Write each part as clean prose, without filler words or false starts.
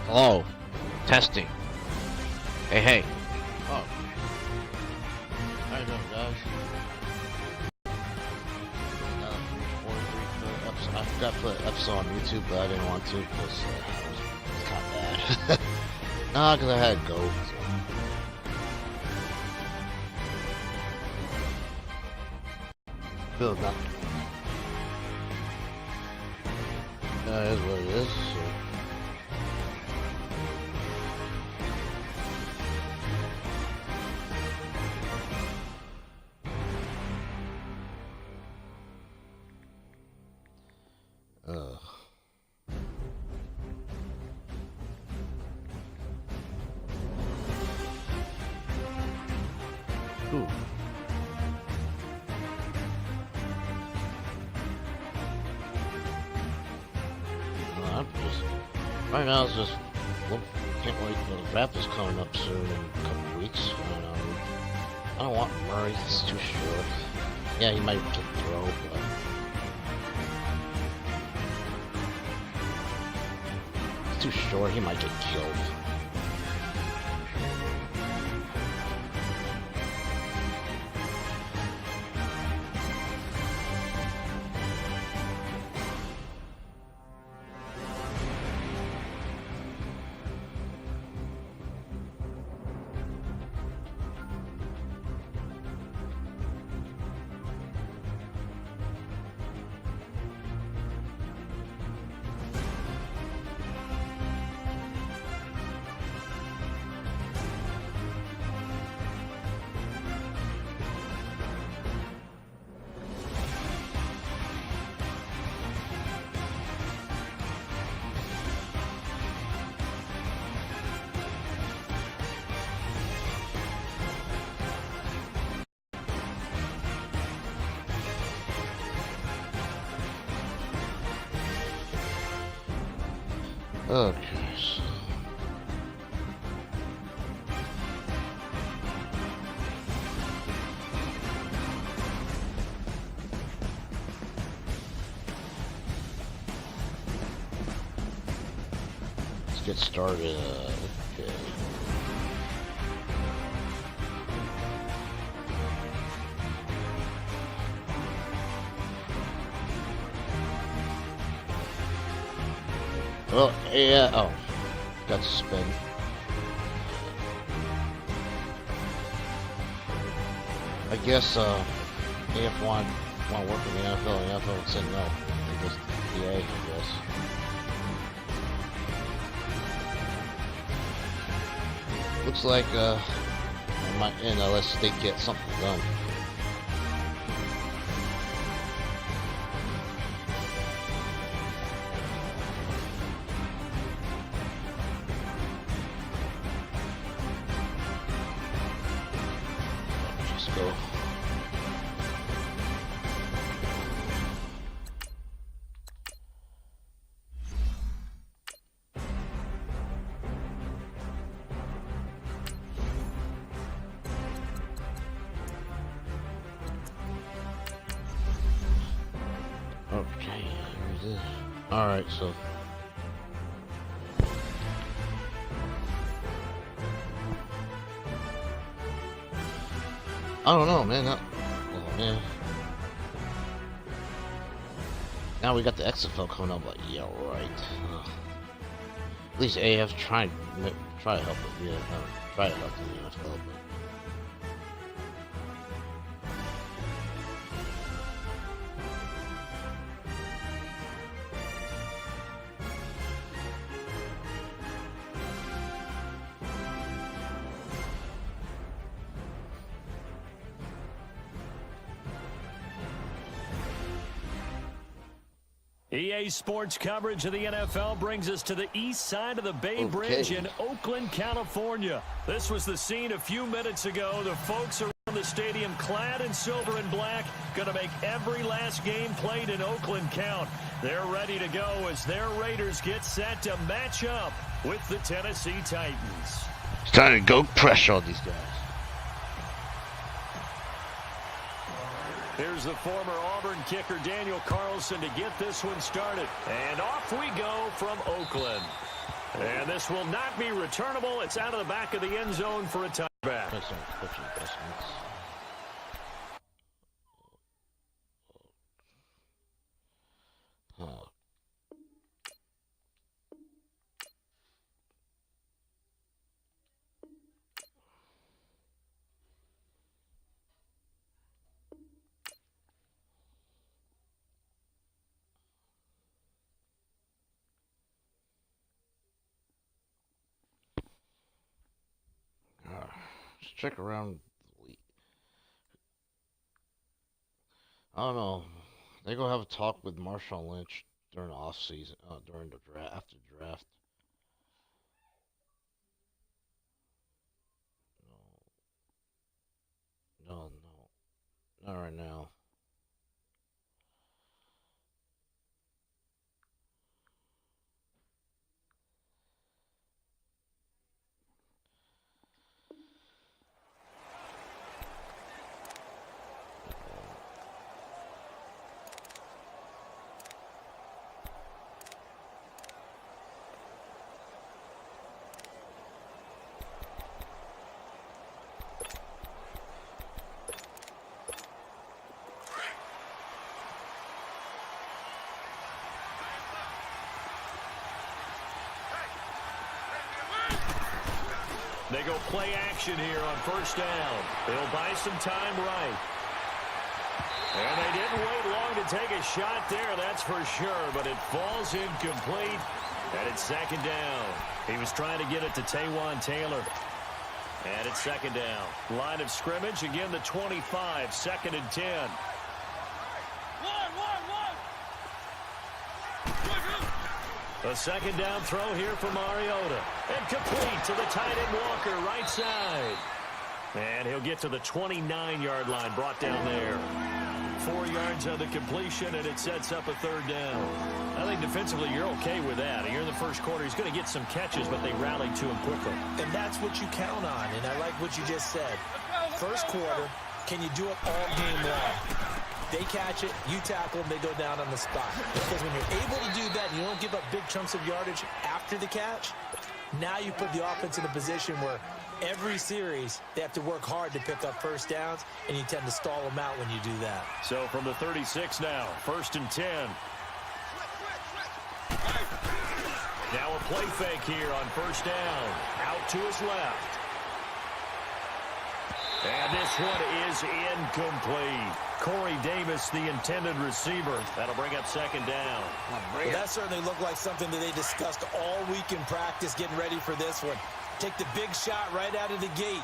Hello. Testing. Hey, hey. Oh. How you doing, guys? I forgot to put an episode on YouTube, but I didn't want to because it's kind of bad. Nah, because I had to go. So. Not. That is what it is. So. Ooh. Right now, it's just can't wait. The draft is coming up soon in a couple of weeks. And, I don't want Murray; he's too short. Yeah, he might get throw, but he's too short. He might get killed. Okay. Let's get started. Okay. Well, yeah, oh, got suspended. I guess, AF want to work with the NFL, and the NFL said no. I guess the PA, I guess. Looks like, I might, unless they get something done. Go. Okay, here's this. Alright, so I don't know, man. Oh, man. Now we got the XFL coming up, but yeah, right. At least AF try to help it. Yeah, try to help the NFL. But EA Sports coverage of the NFL brings us to the east side of the Bay Bridge in Oakland, California. This was the scene a few minutes ago. The folks around the stadium clad in silver and black going to make every last game played in Oakland count. They're ready to go as their Raiders get set to match up with the Tennessee Titans. It's time to go pressure on these guys. Here's the former Auburn kicker Daniel Carlson to get this one started. And off we go from Oakland. And this will not be returnable. It's out of the back of the end zone for a touchback. Let's check around the league. I don't know. They go have a talk with Marshawn Lynch during the off season, during the draft, after the draft. No, not right now. They go play action here on first down. They'll buy some time right. And they didn't wait long to take a shot there, that's for sure. But it falls incomplete, and it's second down. He was trying to get it to Taywan Taylor. And it's second down. Line of scrimmage, again the 25, second and 10. A second down throw here for Mariota. And complete to the tight end Walker, right side. And he'll get to the 29-yard line, brought down there. 4 yards on the completion, and it sets up a third down. I think defensively you're okay with that. Here in the first quarter, he's going to get some catches, but they rallied to him quickly. And that's what you count on, and I like what you just said. First quarter, can you do it all game long? They catch it, you tackle them, they go down on the spot. Because when you're able to do that and you don't give up big chunks of yardage after the catch, now you put the offense in a position where every series they have to work hard to pick up first downs, and you tend to stall them out when you do that. So from the 36 now, first and 10. Now a play fake here on first down. Out to his left. And this one is incomplete. Corey Davis, the intended receiver. That'll bring up second down. Well, that certainly looked like something that they discussed all week in practice getting ready for this one. Take the big shot right out of the gate.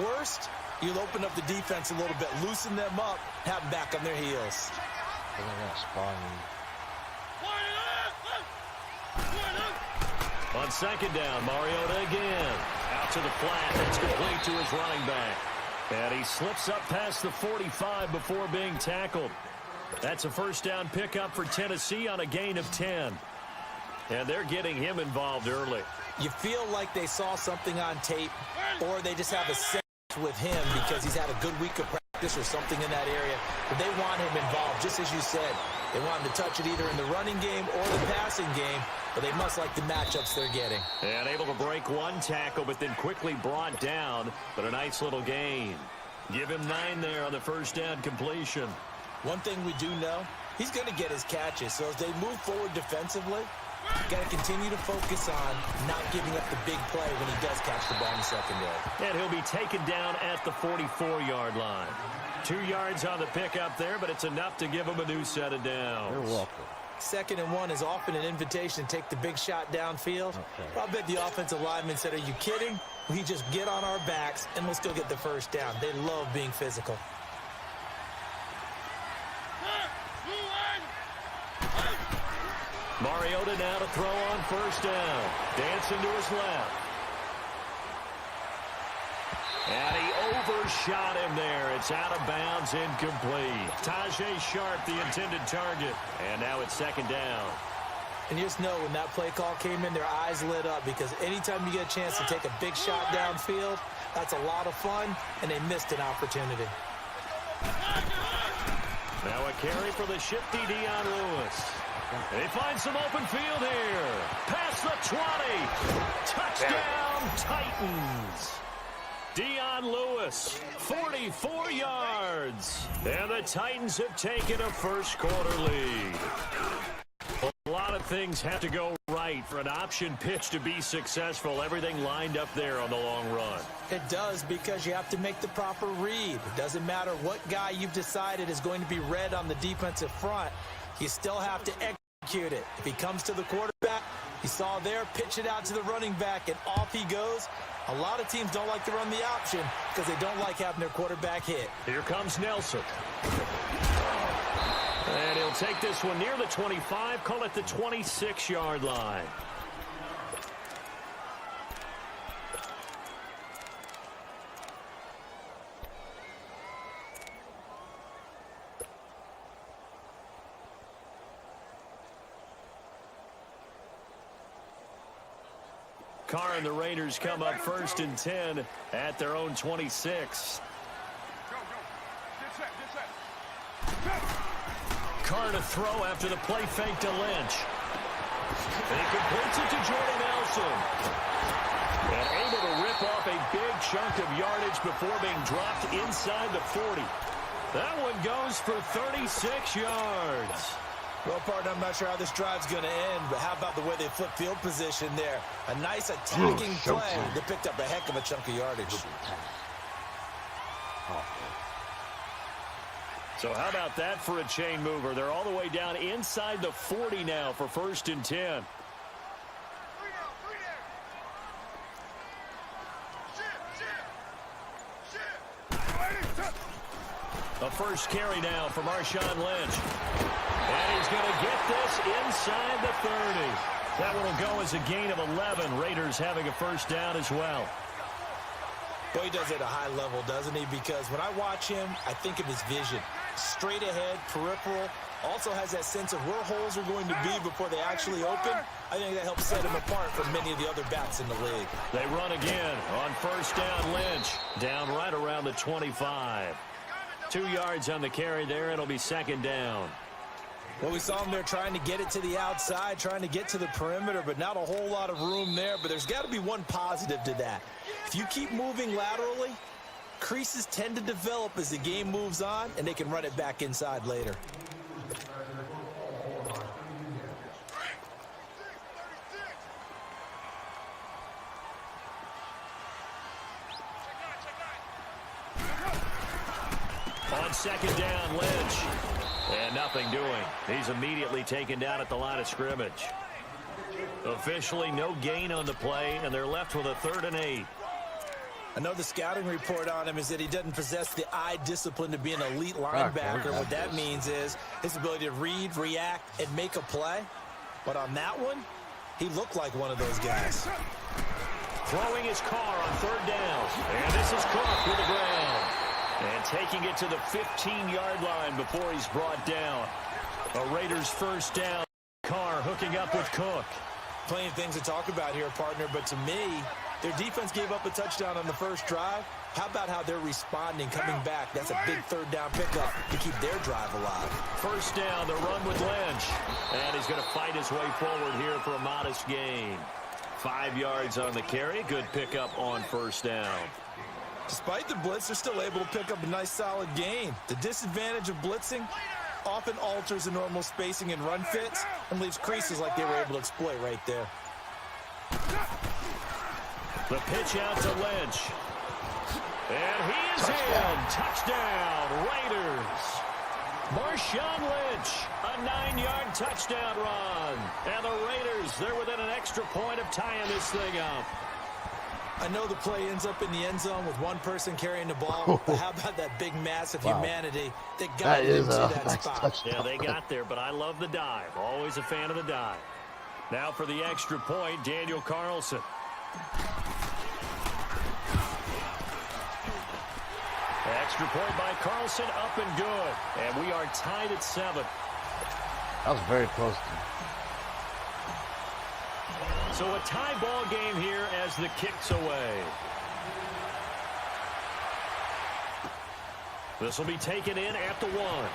Worst, you'll open up the defense a little bit, loosen them up, have them back on their heels. On second down, Mariota again. Out to the flat. It's complete to his running back. And he slips up past the 45 before being tackled. That's a first down pickup for Tennessee on a gain of 10. And they're getting him involved early. You feel like they saw something on tape, or they just have a sense with him because he's had a good week of practice or something in that area. But they want him involved, just as you said. They want him to touch it either in the running game or the passing game, but they must like the matchups they're getting. And able to break one tackle, but then quickly brought down. But a nice little gain. Give him 9 there on the first down completion. One thing we do know, he's going to get his catches. So as they move forward defensively, got to continue to focus on not giving up the big play when he does catch the ball in the secondary. And he'll be taken down at the 44-yard line. 2 yards on the pickup there, but it's enough to give him a new set of downs. You're welcome. Second and 1 is often an invitation to take the big shot downfield. Okay. I bet the offensive lineman said, are you kidding? We just get on our backs and we'll still get the first down. They love being physical. Mariota now to throw on first down. Dancing to his left. And he overshot him there. It's out of bounds, incomplete. Tajay Sharp, the intended target. And now it's second down. And you just know when that play call came in, their eyes lit up because anytime you get a chance to take a big shot downfield, that's a lot of fun, and they missed an opportunity. Now a carry for the shifty Dion Lewis. They find some open field here. Past the 20. Touchdown, Titans. Dion Lewis, 44 yards. And the Titans have taken a first-quarter lead. A lot of things have to go right for an option pitch to be successful. Everything lined up there on the long run. It does, because you have to make the proper read. It doesn't matter what guy you've decided is going to be read on the defensive front. You still have to execute it. If he comes to the quarterback, you saw there, pitch it out to the running back, and off he goes. A lot of teams don't like to run the option because they don't like having their quarterback hit. Here comes Nelson. And he'll take this one near the 25, call it the 26-yard line. Carr and the Raiders come up 1st and 10 at their own 26. Carr to throw after the play fake to Lynch. And he completes it to Jordan Nelson. And able to rip off a big chunk of yardage before being dropped inside the 40. That one goes for 36 yards. Well, partner, I'm not sure how this drive's going to end, but how about the way they flip field position there? A nice attacking play. They picked up a heck of a chunk of yardage. So how about that for a chain mover? They're all the way down inside the 40 now for 1st and 10. A first carry now for Marshawn Lynch. And he's going to get this inside the 30. That one will go as a gain of 11. Raiders having a first down as well. Boy, he does it at a high level, doesn't he? Because when I watch him, I think of his vision. Straight ahead, peripheral. Also has that sense of where holes are going to be before they actually open. I think that helps set him apart from many of the other backs in the league. They run again on first down. Lynch down right around the 25. 2 yards on the carry there. It'll be 2nd down. Well, we saw him there trying to get it to the outside, trying to get to the perimeter, but not a whole lot of room there. But there's got to be one positive to that. If you keep moving laterally, creases tend to develop as the game moves on, and they can run it back inside later. On 2nd down, Lynch. And nothing doing. He's immediately taken down at the line of scrimmage. Officially no gain on the play, and they're left with a 3rd and 8. I know the scouting report on him is that he doesn't possess the eye discipline to be an elite linebacker. What that means is his ability to read, react, and make a play. But on that one, he looked like one of those guys. Throwing his car on 3rd down. And this is Cook with the ground. And taking it to the 15-yard line before he's brought down. A Raiders first down. Carr hooking up with Cook. Plenty of things to talk about here, partner, but to me, their defense gave up a touchdown on the first drive. How about how they're responding, coming back? That's a big 3rd down pickup to keep their drive alive. First down, the run with Lynch. And he's going to fight his way forward here for a modest gain. 5 yards on the carry. Good pickup on first down. Despite the blitz, they're still able to pick up a nice, solid gain. The disadvantage of blitzing often alters the normal spacing and run fits and leaves creases like they were able to exploit right there. The pitch out to Lynch. And he is in. Touchdown, Raiders. Marshawn Lynch, a 9-yard touchdown run. And the Raiders, they're within an extra point of tying this thing up. I know the play ends up in the end zone with one person carrying the ball, but how about that big mass of humanity that got into that spot? Touchdown. Yeah, they got there, but I love the dive. Always a fan of the dive. Now for the extra point, Daniel Carlson. Extra point by Carlson, up and good. And we are tied at 7. That was very close. So a tie ball game here as the kick's away. This will be taken in at the 1.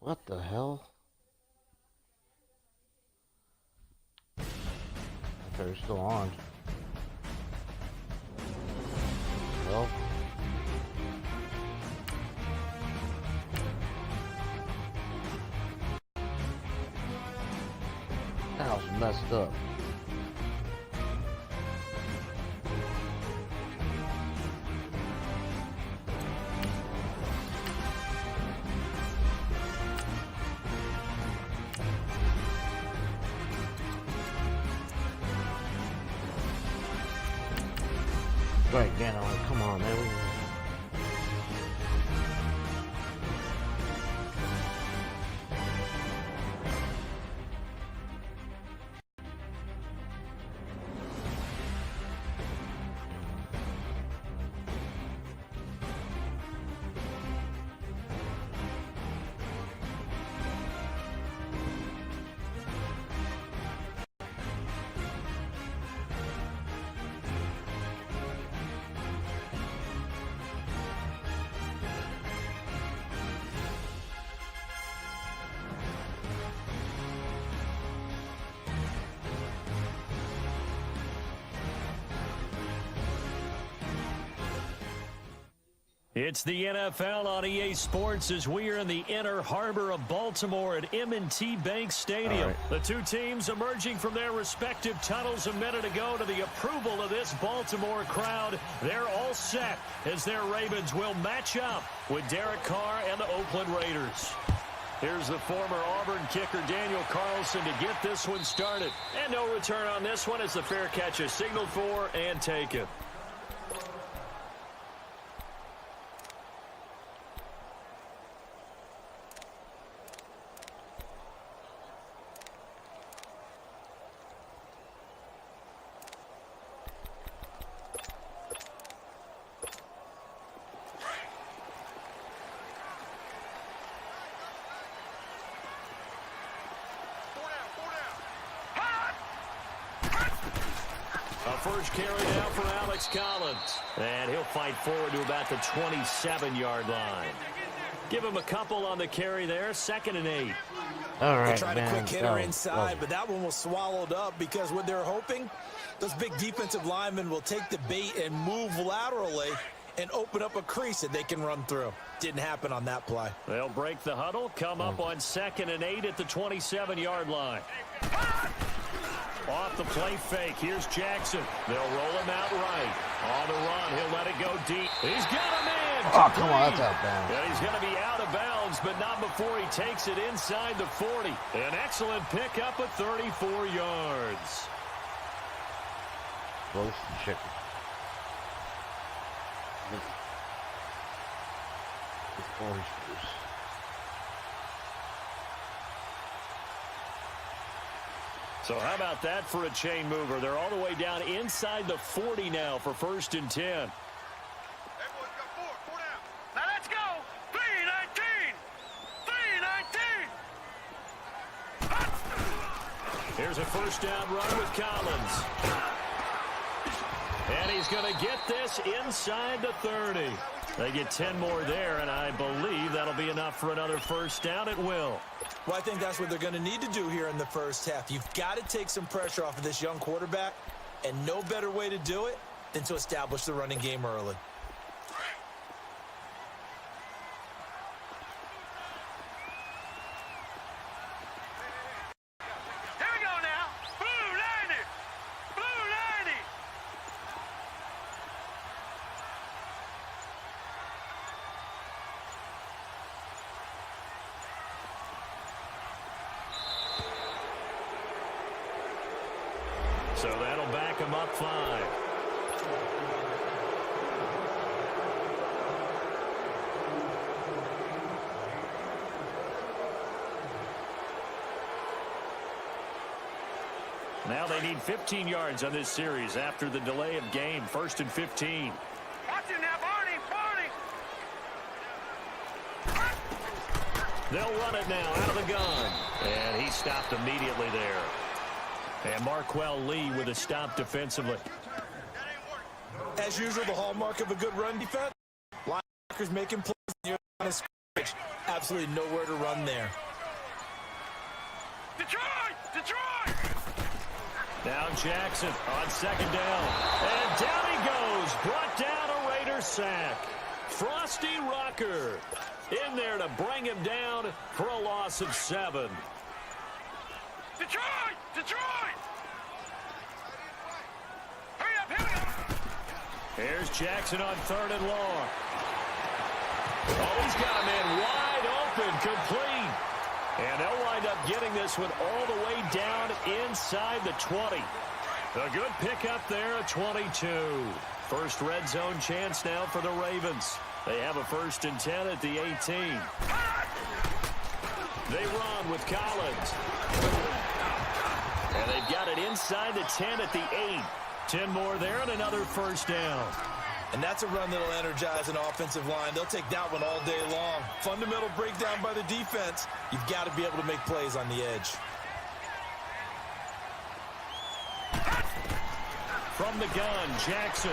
What the hell? Okay, you're still on. Well. That was messed up. Right, again, come on, man. It's the NFL on EA Sports as we are in the inner harbor of Baltimore at M&T Bank Stadium. Right. The two teams emerging from their respective tunnels a minute ago to the approval of this Baltimore crowd. They're all set as their Ravens will match up with Derek Carr and the Oakland Raiders. Here's the former Auburn kicker Daniel Carlson to get this one started. And no return on this one as the fair catch is signaled for and taken. First carry down for Alex Collins. And he'll fight forward to about the 27-yard line. Give him a couple on the carry there. 2nd and 8. All right, they tried man. a quick hitter inside, but that one was swallowed up because what they're hoping, those big defensive linemen will take the bait and move laterally and open up a crease that they can run through. Didn't happen on that play. They'll break the huddle, come up on 2nd and 8 at the 27-yard line. Off the play fake. Here's Jackson. They'll roll him out right. On the run. He'll let it go deep. He's got a man. Oh, come on. That's out of bounds. And he's going to be out of bounds, but not before he takes it inside the 40. An excellent pickup at 34 yards. Close to chicken. The oysters. So how about that for a chain mover? They're all the way down inside the 40 now for 1st and 10. Hey, boys, got 4 down. Now let's go. 3-19. 3-19. Here's a first down run with Collins. And he's going to get this inside the 30. They get 10 more there, and I believe that'll be enough for another first down. It will. Well, I think that's what they're going to need to do here in the first half. You've got to take some pressure off of this young quarterback, and no better way to do it than to establish the running game early. Here we go now. Blue 90. Blue 90. So that'll back him up 5. Now they need 15 yards on this series after the delay of game. 1st and 15. Watch him now, Barney. Barney. They'll run it now out of the gun. And he stopped immediately there. And Marquell Lee with a stop defensively. As usual, the hallmark of a good run defense, linebackers making plays on the line of scrimmage. absolutely nowhere to run there. Detroit! Detroit! Now Jackson on second down. And down he goes. Brought down a Raider sack. Frosty Rocker in there to bring him down for a loss of 7. Detroit! Detroit! Hurry up, hurry up! Here's Jackson on 3rd and long. Oh, he's got a man wide open, complete. And they'll wind up getting this one all the way down inside the 20. A good pickup there at 22. First red zone chance now for the Ravens. They have a 1st and 10 at the 18. They run with Collins. And they've got it inside the 10 at the 8. 10 more there and another 1st down. And that's a run that'll energize an offensive line. They'll take that one all day long. Fundamental breakdown by the defense. You've got to be able to make plays on the edge. From the gun, Jackson.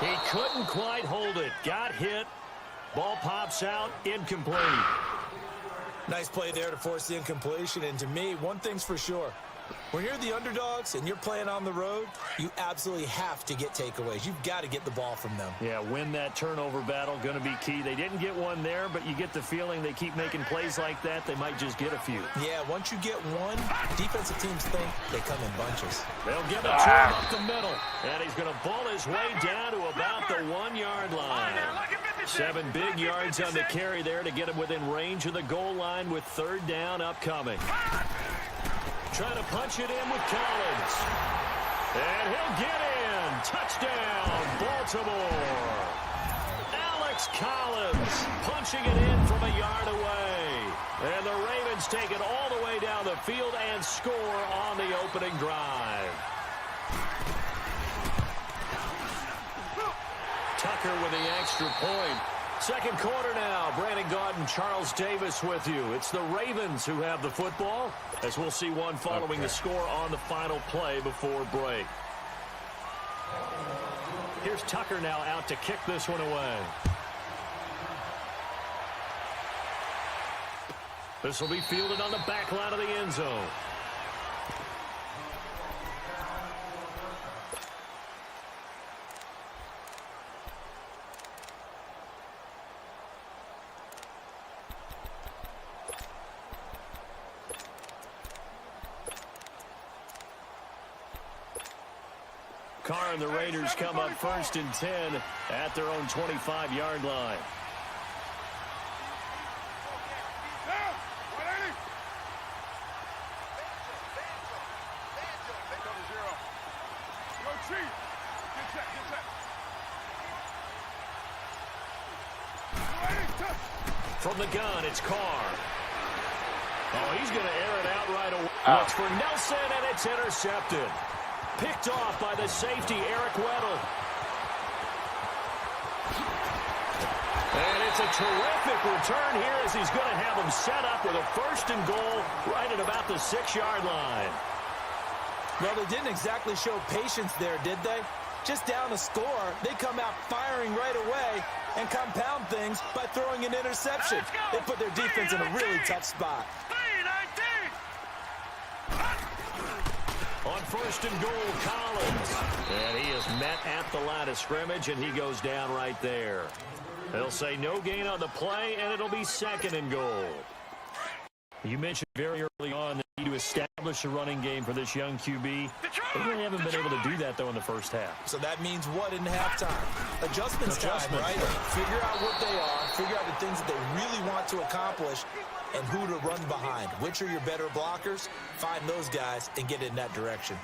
He couldn't quite hold it. Got hit. Ball pops out. Incomplete. Nice play there to force the incompletion. And to me, one thing's for sure. When you're the underdogs and you're playing on the road, you absolutely have to get takeaways. You've got to get the ball from them. Yeah, win that turnover battle, going to be key. They didn't get one there, but you get the feeling they keep making plays like that, they might just get a few. Yeah, once you get one, defensive teams think they come in bunches. They'll give it to him up the middle, and he's going to ball his way down to about the 1-yard line. 7 big yards on the carry there to get him within range of the goal line with 3rd down upcoming. Trying to punch it in with Collins. And he'll get in. Touchdown, Baltimore. Alex Collins punching it in from a yard away. And the Ravens take it all the way down the field and score on the opening drive. Tucker with the extra point. Second quarter now. Brandon Gaudin, Charles Davis with you. It's the Ravens who have the football, as we'll see one following the score on the final play before break. Here's Tucker now out to kick this one away. This will be fielded on the back line of the end zone. Carr and the Raiders come up 1st and 10 at their own 25-yard line. From the gun, it's Carr. Oh, he's going to air it out right away. Looks for Nelson, and it's intercepted. Picked off by the safety, Eric Weddle. And it's a terrific return here as he's going to have him set up with a 1st and goal right at about the 6-yard line. Well, they didn't exactly show patience there, did they? Just down a score, they come out firing right away and compound things by throwing an interception. They put their defense in a really tough spot. On 1st and goal, Collins. And he is met at the line of scrimmage, and he goes down right there. They'll say no gain on the play, and it'll be 2nd and goal. You mentioned very early on the need to establish a running game for this young QB. They really haven't been able to do that, though, in the first half. So that means what in halftime? Adjustments time, right? Figure out what they are, figure out the things that they really want to accomplish, and who to run behind. Which are your better blockers? Find those guys and get in that direction.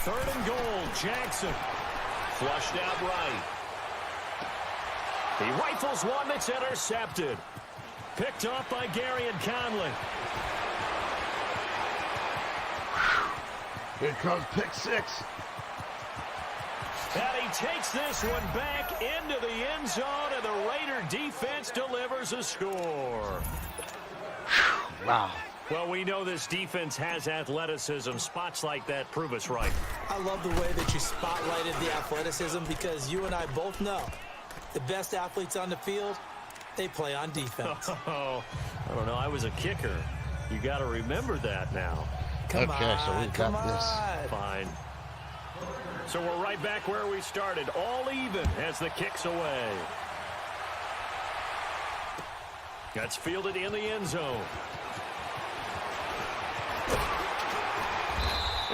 Third and goal, Jackson. Flushed out right. He rifles one that's intercepted. Picked off by Gary and Conley. Here comes pick 6. And he takes this one back into the end zone, and the Raider defense delivers a score. Wow. Well, we know this defense has athleticism. Spots like that prove us right. I love the way that you spotlighted the athleticism because you and I both know the best athletes on the field, they play on defense. Oh, I don't know. I was a kicker. You got to remember that now. So we've got this. Fine. So we're right back where we started. All even as the kick's away. That's fielded in the end zone.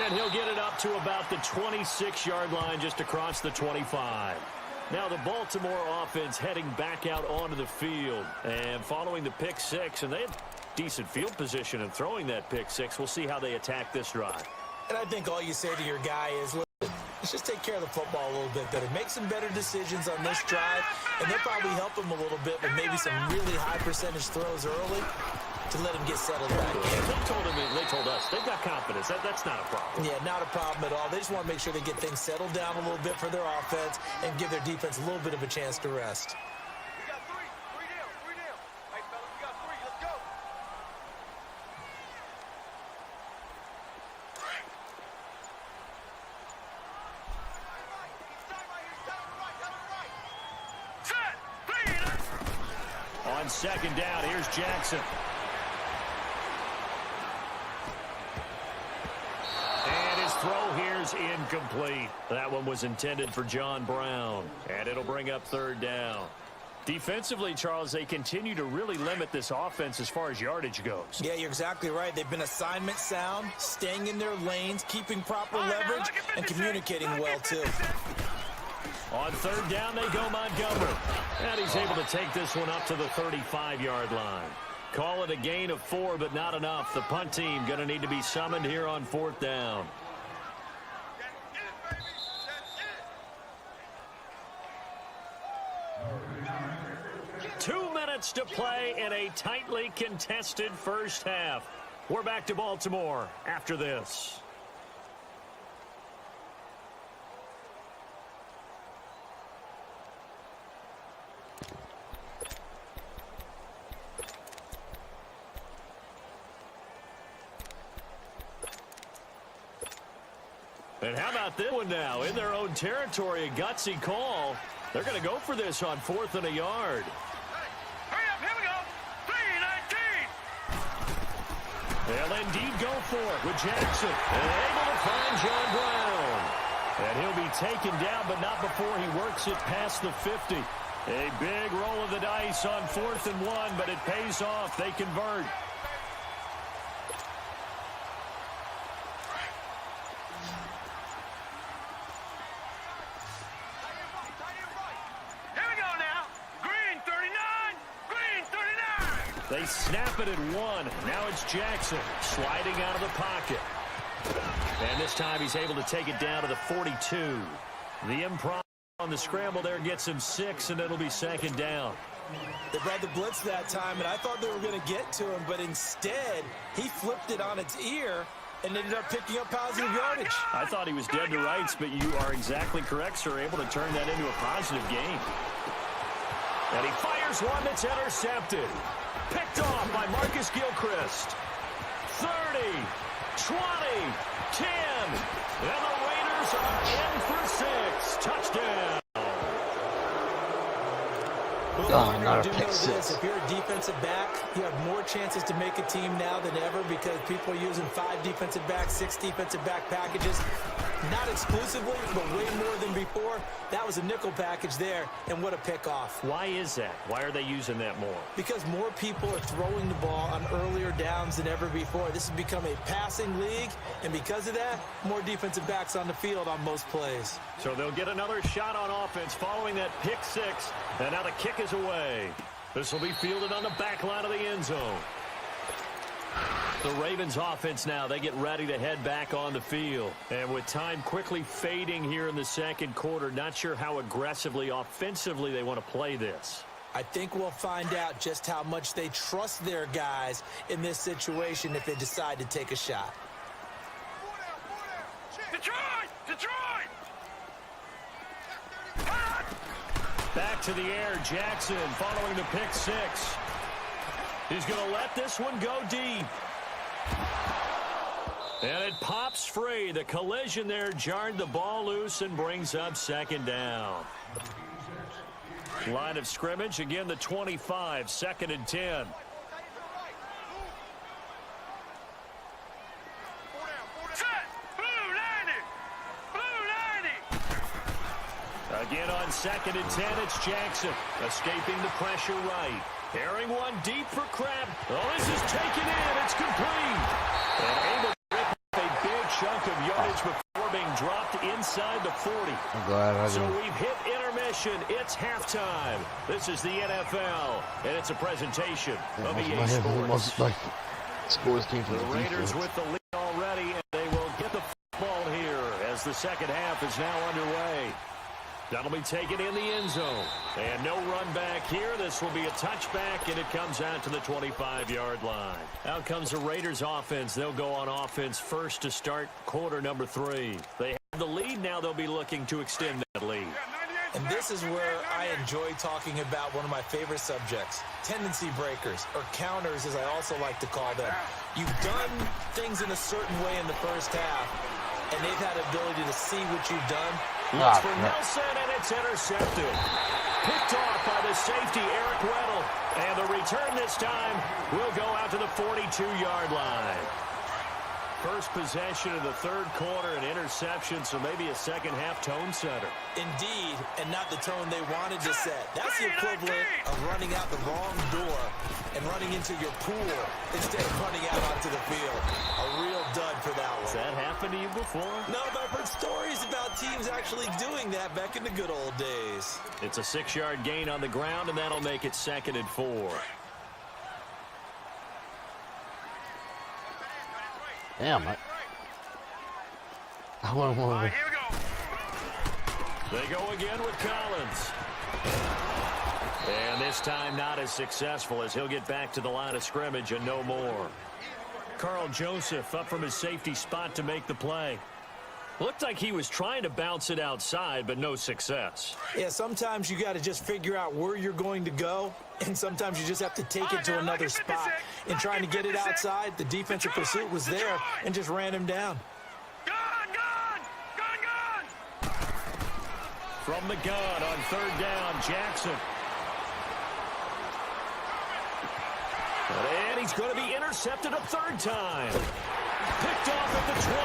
And he'll get it up to about the 26-yard line just across the 25. Now the Baltimore offense heading back out onto the field. And following the pick six, and they had decent field position and throwing that pick six. We'll see how they attack this drive. And I think all you say to your guy is, look, let's just take care of the football a little bit better. Make some better decisions on this drive, and they'll probably help him a little bit with maybe some really high percentage throws early to let him get settled back in. They told us they've got confidence. That's not a problem. Yeah, not a problem at all. They just want to make sure they get things settled down a little bit for their offense and give their defense a little bit of a chance to rest. We got three. Three down. Hey, fellas, we got three. Let's go. Set. On second down, here's Jackson. And his throw here's incomplete. That one was intended for John Brown. And it'll bring up third down. Defensively, Charles, they continue to really limit this offense as far as yardage goes. Yeah, you're exactly right. They've been assignment sound, staying in their lanes, keeping proper leverage, and communicating well, too. On third down, they go Montgomery. And he's able to take this one up to the 35-yard line. Call it a gain of 4, but not enough. The punt team going to need to be summoned here on fourth down. That's it, baby. 2 minutes to play in a tightly contested first half. We're back to Baltimore after this. And how about this one now? In their own territory, a gutsy call. They're going to go for this on 4th and a yard. Hurry up, here we go. 3-19. They'll indeed go for it with Jackson. And able to find John Brown. And he'll be taken down, but not before he works it past the 50. A big roll of the dice on 4th and 1, but it pays off. They convert. They snap it at 1. Now it's Jackson sliding out of the pocket. And this time he's able to take it down to the 42. The improv on the scramble there gets him 6, and it'll be second down. They brought the blitz that time, and I thought they were going to get to him, but instead he flipped it on its ear and ended up picking up positive yardage. I thought he was dead to rights, but you are exactly correct, sir. Able to turn that into a positive gain. And he fires one that's intercepted. Picked off by Marcus Gilchrist. 30, 20, 10. And the Raiders are in for 6. Touchdown. Oh, another pick six. If you're a defensive back, you have more chances to make a team now than ever because people are using 5 defensive backs, 6 defensive back packages. Not exclusively, but way more than before. That was a nickel package there, and what a pickoff. Why is that? Why are they using that more? Because more people are throwing the ball on earlier downs than ever before. This has become a passing league, and because of that, more defensive backs on the field on most plays. So they'll get another shot on offense following that pick 6, and now the kick is away. This will be fielded on the back line of the end zone. The Ravens offense now, they get ready to head back on the field. And with time quickly fading here in the second quarter, not sure how aggressively, offensively they want to play this. I think we'll find out just how much they trust their guys in this situation if they decide to take a shot. Detroit! Detroit! Back to the air, Jackson following the pick 6. He's going to let this one go deep. And it pops free. The collision there jarred the ball loose and brings up second down. Line of scrimmage, again the 25, 2nd and 10. Again on 2nd and 10, it's Jackson. Escaping the pressure right. Airing one deep for Crab. Oh, this is taken in. It's complete. And able to rip a big chunk of yardage before being dropped inside the 40. So we've hit intermission. It's halftime. This is the NFL, and it's a presentation of EA Sports. The Raiders with the lead already, and they will get the football here as the second half is now underway. That'll be taken in the end zone. And no run back here. This will be a touchback, and it comes out to the 25-yard line. Out comes the Raiders offense. They'll go on offense first to start quarter number 3. They have the lead. Now they'll be looking to extend that lead. And this is where I enjoy talking about one of my favorite subjects, tendency breakers, or counters as I also like to call them. You've done things in a certain way in the first half, and they've had the ability to see what you've done. Looks for Nelson, and it's intercepted. Picked off by the safety, Eric Weddle. And the return this time will go out to the 42-yard line. First possession of the third quarter, an interception, so maybe a second-half tone setter. Indeed, and not the tone they wanted to set. That's the equivalent of running out the wrong door and running into your pool instead of running out onto the field. A real dud for that one. Has that happened to you before? No, but I've heard stories about teams actually doing that back in the good old days. It's a 6-yard gain on the ground, and that'll make it 2nd and 4. Damn, I want more. Here we go. They go again with Collins. And this time not as successful as he'll get back to the line of scrimmage and no more. Carl Joseph up from his safety spot to make the play. Looked like he was trying to bounce it outside, but no success. Yeah, sometimes you got to just figure out where you're going to go, and sometimes you just have to take it to another spot. In trying to get it outside, the defensive pursuit was there and just ran him down. Gun! From the gun on 3rd down, Jackson. And he's going to be intercepted a 3rd time. Picked off at the 20.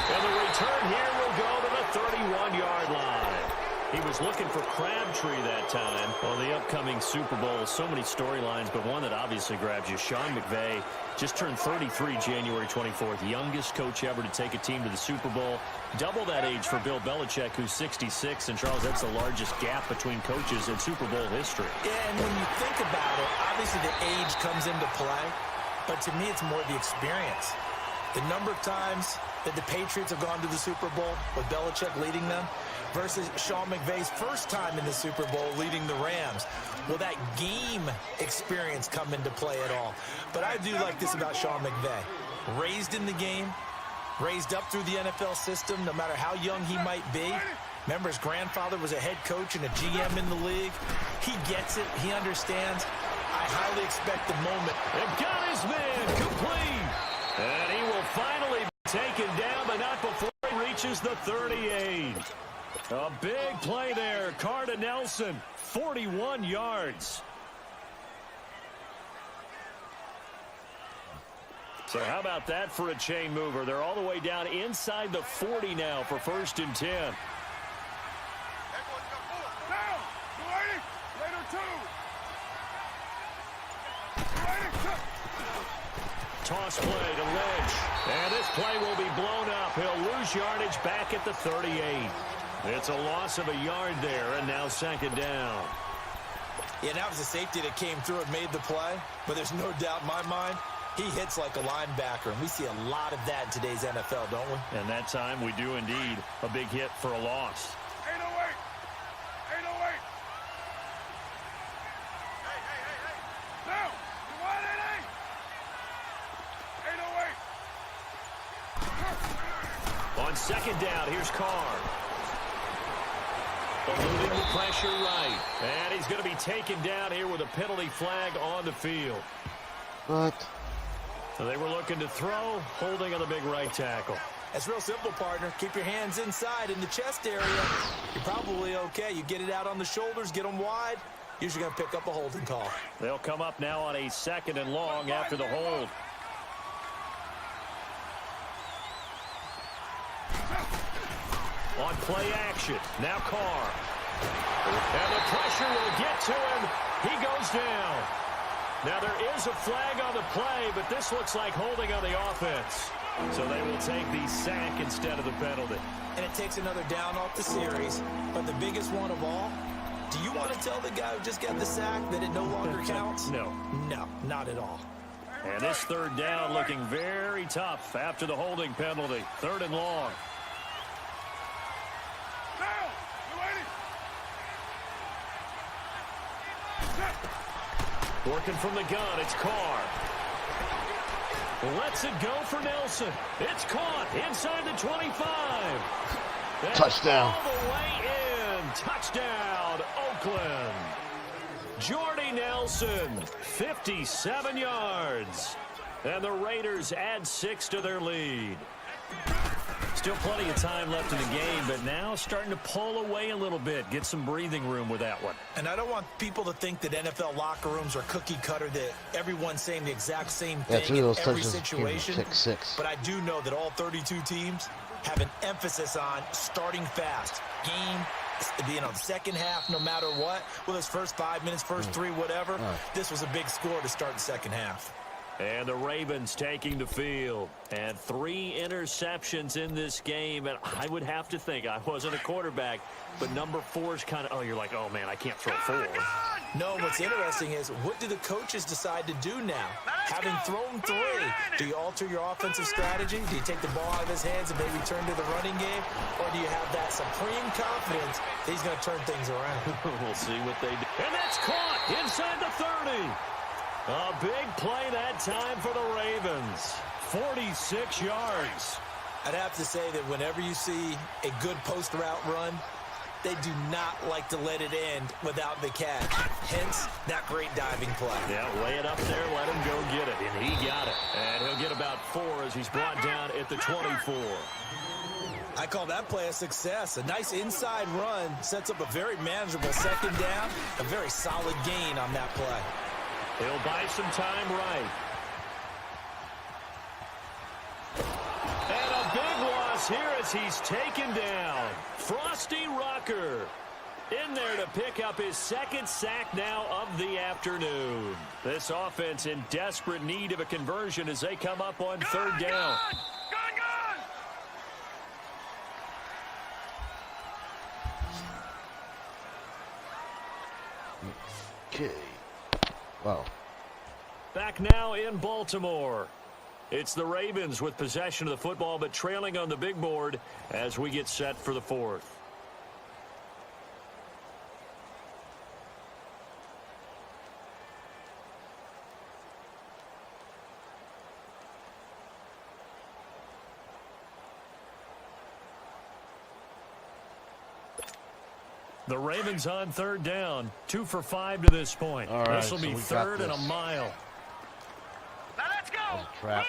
And the return here will go to the 31-yard line. He was looking for Crabtree that time. Well, the upcoming Super Bowl, so many storylines, but one that obviously grabs you. Sean McVay just turned 33 January 24th. Youngest coach ever to take a team to the Super Bowl. Double that age for Bill Belichick, who's 66. And, Charles, that's the largest gap between coaches in Super Bowl history. Yeah, and when you think about it, obviously the age comes into play. But to me, it's more the experience. The number of times that the Patriots have gone to the Super Bowl with Belichick leading them versus Sean McVay's first time in the Super Bowl leading the Rams. Will that game experience come into play at all? But I do like this about Sean McVay. Raised in the game, raised up through the NFL system, no matter how young he might be. Remember, his grandfather was a head coach and a GM in the league. He gets it. He understands. I highly expect the moment. And got his man complete. And he will finally be taken down, but not before he reaches the 38. A big play there. Carr to Nelson, 41 yards. So how about that for a chain mover? They're all the way down inside the 40 now for 1st and 10. Now, ready? Later, 2. Toss play to Lynch. And this play will be blown up. He'll lose yardage back at the 38. It's a loss of a yard there, and now 2nd down. Yeah, that was a safety that came through and made the play. But there's no doubt in my mind, he hits like a linebacker. And we see a lot of that in today's NFL, don't we? And that time we do indeed. A big hit for a loss. 808. 808. Hey. Now, you want it, 808. On 2nd down, here's Carr. Eluding the pressure right. And he's going to be taken down here with a penalty flag on the field. What? So they were looking to throw, holding on the big right tackle. That's real simple, partner. Keep your hands inside in the chest area. You're probably okay. You get it out on the shoulders, get them wide. Usually going to pick up a holding call. They'll come up now on a 2nd and long after the hold. On play action. Now Carr. And the pressure will get to him. He goes down. Now there is a flag on the play, but this looks like holding on the offense. So they will take the sack instead of the penalty. And it takes another down off the series. But the biggest one of all, do you want to tell the guy who just got the sack that it no longer counts? No. No, not at all. And this 3rd down looking very tough after the holding penalty. 3rd and long. Working from the gun, it's Carr. Lets it go for Nelson. It's caught inside the 25. That's Touchdown. all the way in. Touchdown, Oakland. Jordy Nelson, 57 yards. And the Raiders add 6 to their lead. Still plenty of time left in the game, but now starting to pull away a little bit. Get some breathing room with that one. And I don't want people to think that NFL locker rooms are cookie cutter, that everyone's saying the exact same thing in every situation. But I do know that all 32 teams have an emphasis on starting fast. Game, the second half, no matter what. Well, those first 5 minutes, first 3, whatever. This was a big score to start the second half. And the Ravens taking the field. And 3 interceptions in this game. And I would have to think, I wasn't a quarterback, but number 4 is kind of, you're like, oh, man, I can't throw 4. No, what's interesting is, what do the coaches decide to do now? Having thrown 3, do you alter your offensive strategy? Do you take the ball out of his hands and maybe turn to the running game? Or do you have that supreme confidence that he's going to turn things around? We'll see what they do. And that's caught inside the 30. A big play that time for the Ravens. 46 yards. I'd have to say that whenever you see a good post route run, they do not like to let it end without the catch. Hence, that great diving play. Yeah, lay it up there, let him go get it. And he got it. And he'll get about 4 as he's brought down at the 24. I call that play a success. A nice inside run sets up a very manageable 2nd down. A very solid gain on that play. He'll buy some time right. And a big loss here as he's taken down. Frosty Rucker in there to pick up his 2nd sack now of the afternoon. This offense in desperate need of a conversion as they come up on 3rd down. Okay. Wow. Back now in Baltimore. It's the Ravens with possession of the football, but trailing on the big board as we get set for the 4th. The Ravens on 3rd down. 2 for 5 to this point. All right, this will be so 3rd and a mile. Now let's go. Trap.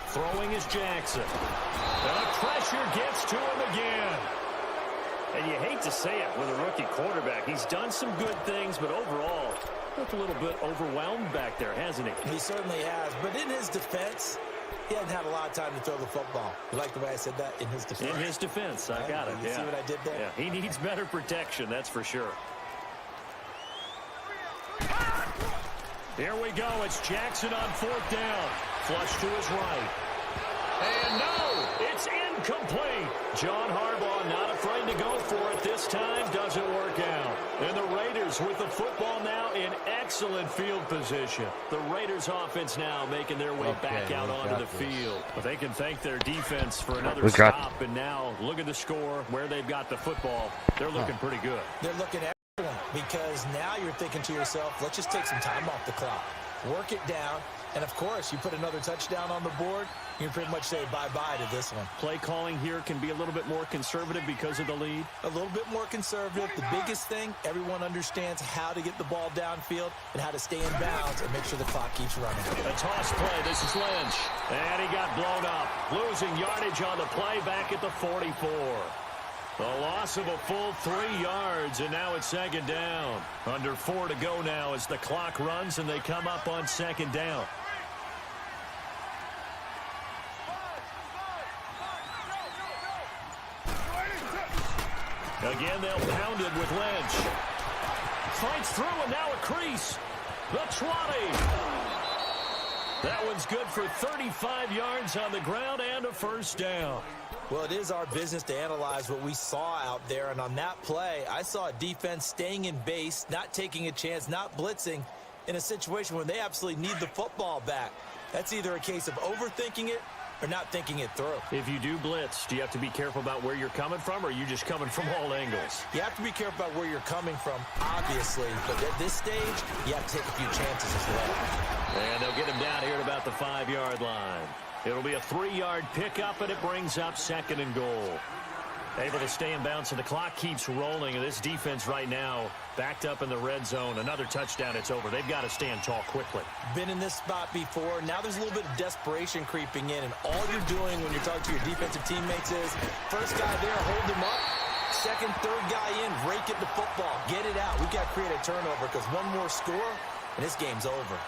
Throwing is Jackson. The pressure gets to him again. And you hate to say it with a rookie quarterback. He's done some good things, but overall, looked a little bit overwhelmed back there, hasn't he? He certainly has. But in his defense, he hasn't had a lot of time to throw the football. You like the way I said that? In his defense. In his defense, I got it. You see what I did there? Yeah, he needs better protection, that's for sure. Here we go. It's Jackson on 4th down. Flush to his right. And no, it's incomplete. John Harbaugh not afraid to go for it this time. Doesn't work out. And the Raiders with the football now in excellent field position. The Raiders offense now making their way back out onto the field. But they can thank their defense for another stop. And now look at the score, where they've got the football. They're looking pretty good. They're looking excellent because now you're thinking to yourself, let's just take some time off the clock. Work it down. And, of course, you put another touchdown on the board, you can pretty much say bye-bye to this one. Play calling here can be a little bit more conservative because of the lead. A little bit more conservative. The biggest thing, everyone understands how to get the ball downfield and how to stay in bounds and make sure the clock keeps running. A toss play. This is Lynch. And he got blown up. Losing yardage on the play back at the 44. A loss of a full 3 yards, and now it's second down. Under 4 to go now as the clock runs, and they come up on second down. Again, they'll pound it with Lynch. Fights through, and now a crease. The 20. That one's good for 35 yards on the ground and a first down. Well, it is our business to analyze what we saw out there, and on that play, I saw a defense staying in base, not taking a chance, not blitzing in a situation where they absolutely need the football back. That's either a case of overthinking it or not thinking it through. If you do blitz, do you have to be careful about where you're coming from, or are you just coming from all angles? You have to be careful about where you're coming from, obviously, but at this stage, you have to take a few chances as well. And they'll get him down here at about the 5-yard line. It'll be a 3-yard pickup, and it brings up second and goal. Able to stay in bounds, and the clock keeps rolling. And this defense right now backed up in the red zone. Another touchdown, it's over. They've got to stand tall quickly. Been in this spot before. Now there's a little bit of desperation creeping in, and all you're doing when you're talking to your defensive teammates is, first guy there, hold him up. Second, third guy in, rake at the football. Get it out. We've got to create a turnover because one more score, and this game's over.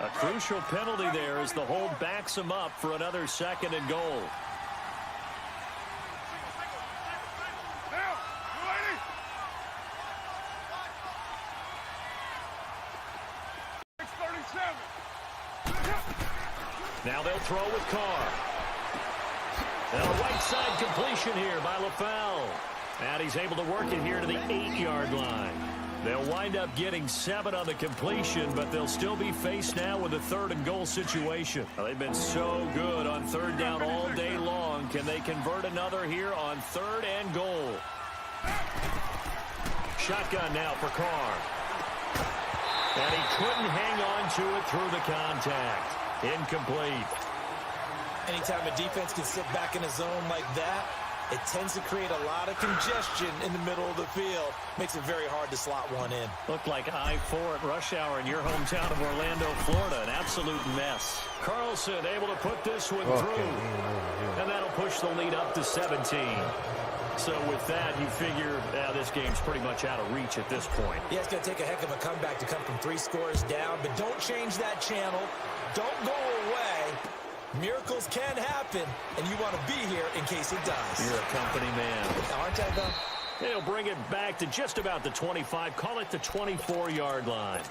A crucial penalty there as the hold backs him up for another second and goal. Now they'll throw with Carr. And a right side completion here by LaFell. And he's able to work it here to the 8-yard line. They'll wind up getting 7 on the completion, but they'll still be faced now with a 3rd and goal situation. Well, they've been so good on 3rd down all day long. Can they convert another here on 3rd and goal? Shotgun now for Carr. And he couldn't hang on to it through the contact. Incomplete. Anytime a defense can sit back in a zone like that, it tends to create a lot of congestion in the middle of the field. Makes it very hard to slot one in. Looked like I-4 at rush hour in your hometown of Orlando, Florida. An absolute mess. Carlson able to put this one through. And that'll push the lead up to 17. So with that, you figure this game's pretty much out of reach at this point. Yeah, it's going to take a heck of a comeback to come from 3 scores down. But don't change that channel. Don't go away. Miracles can happen, and you want to be here in case it does. You're a company man. Aren't I, though? They'll bring it back to just about the 25. Call it the 24-yard line.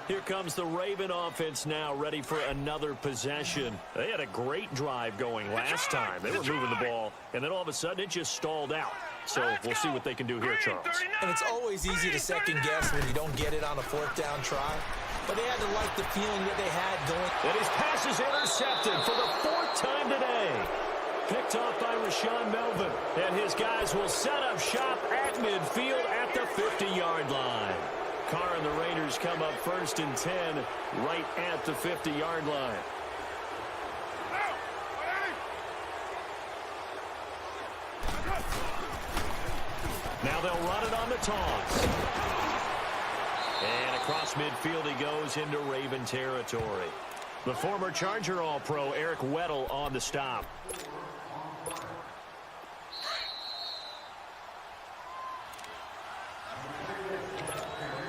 Here comes the Raven offense now, ready for another possession. They had a great drive going last time. They were moving the ball, and then all of a sudden it just stalled out. So we'll see what they can do here, Charles. And it's always easy to second guess when you don't get it on a 4th down try. But they had to like the feeling that they had going. And his pass is intercepted for the 4th time today. Picked off by Rashawn Melvin. And his guys will set up shop at midfield at the 50-yard line. Carr and the Raiders come up 1st and 10 right at the 50-yard line. Now they'll run it on the toss. And across midfield he goes into Raven territory. The former Charger All-Pro Eric Weddle on the stop.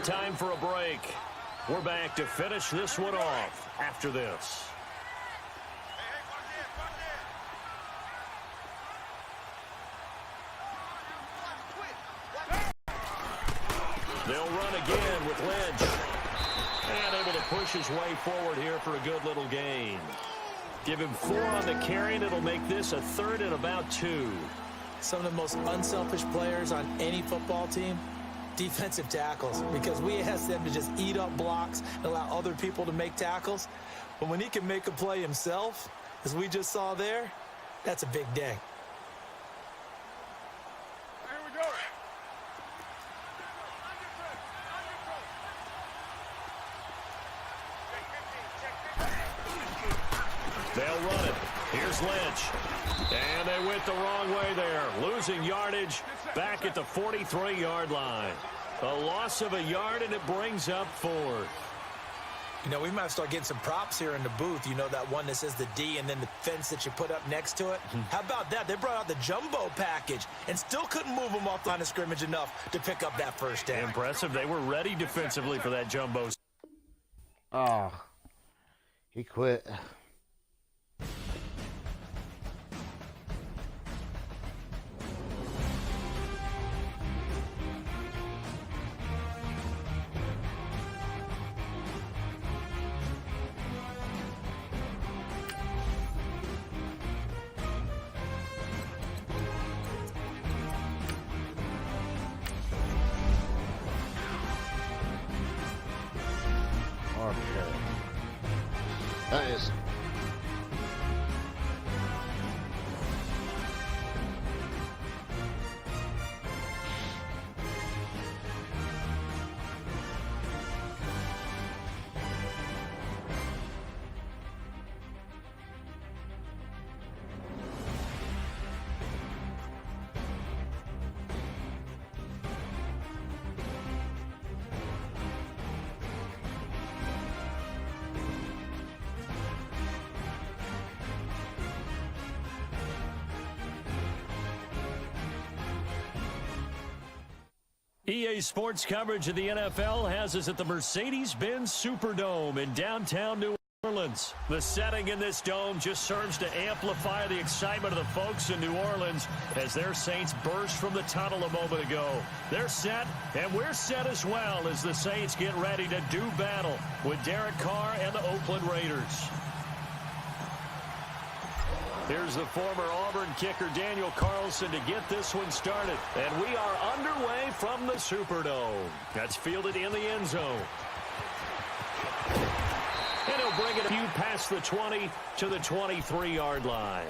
Time for a break. We're back to finish this one off after this. They'll run again with Lynch. And able to push his way forward here for a good little gain. Give him 4 on the carry, and it'll make this a 3rd and about 2. Some of the most unselfish players on any football team, defensive tackles, because we ask them to just eat up blocks and allow other people to make tackles. But when he can make a play himself, as we just saw there, that's a big day. Here we go. They'll run it. Here's Lynch. And they went the wrong way there. Losing yardage back at the 43-yard line. A loss of a yard, and it brings up 4th. You know, we might start getting some props here in the booth. You know, that one that says the D and then the fence that you put up next to it? How about that? They brought out the jumbo package and still couldn't move them off the line of scrimmage enough to pick up that first down. Impressive. They were ready defensively for that jumbo. Oh, he quit. Okay. That is. EA Sports coverage of the NFL has us at the Mercedes-Benz Superdome in downtown New Orleans. The setting in this dome just serves to amplify the excitement of the folks in New Orleans as their Saints burst from the tunnel a moment ago. They're set, and we're set as well as the Saints get ready to do battle with Derek Carr and the Oakland Raiders. Here's the former Auburn kicker Daniel Carlson to get this one started. And we are underway from the Superdome. That's fielded in the end zone. And he'll bring it a few past the 20 to the 23-yard line.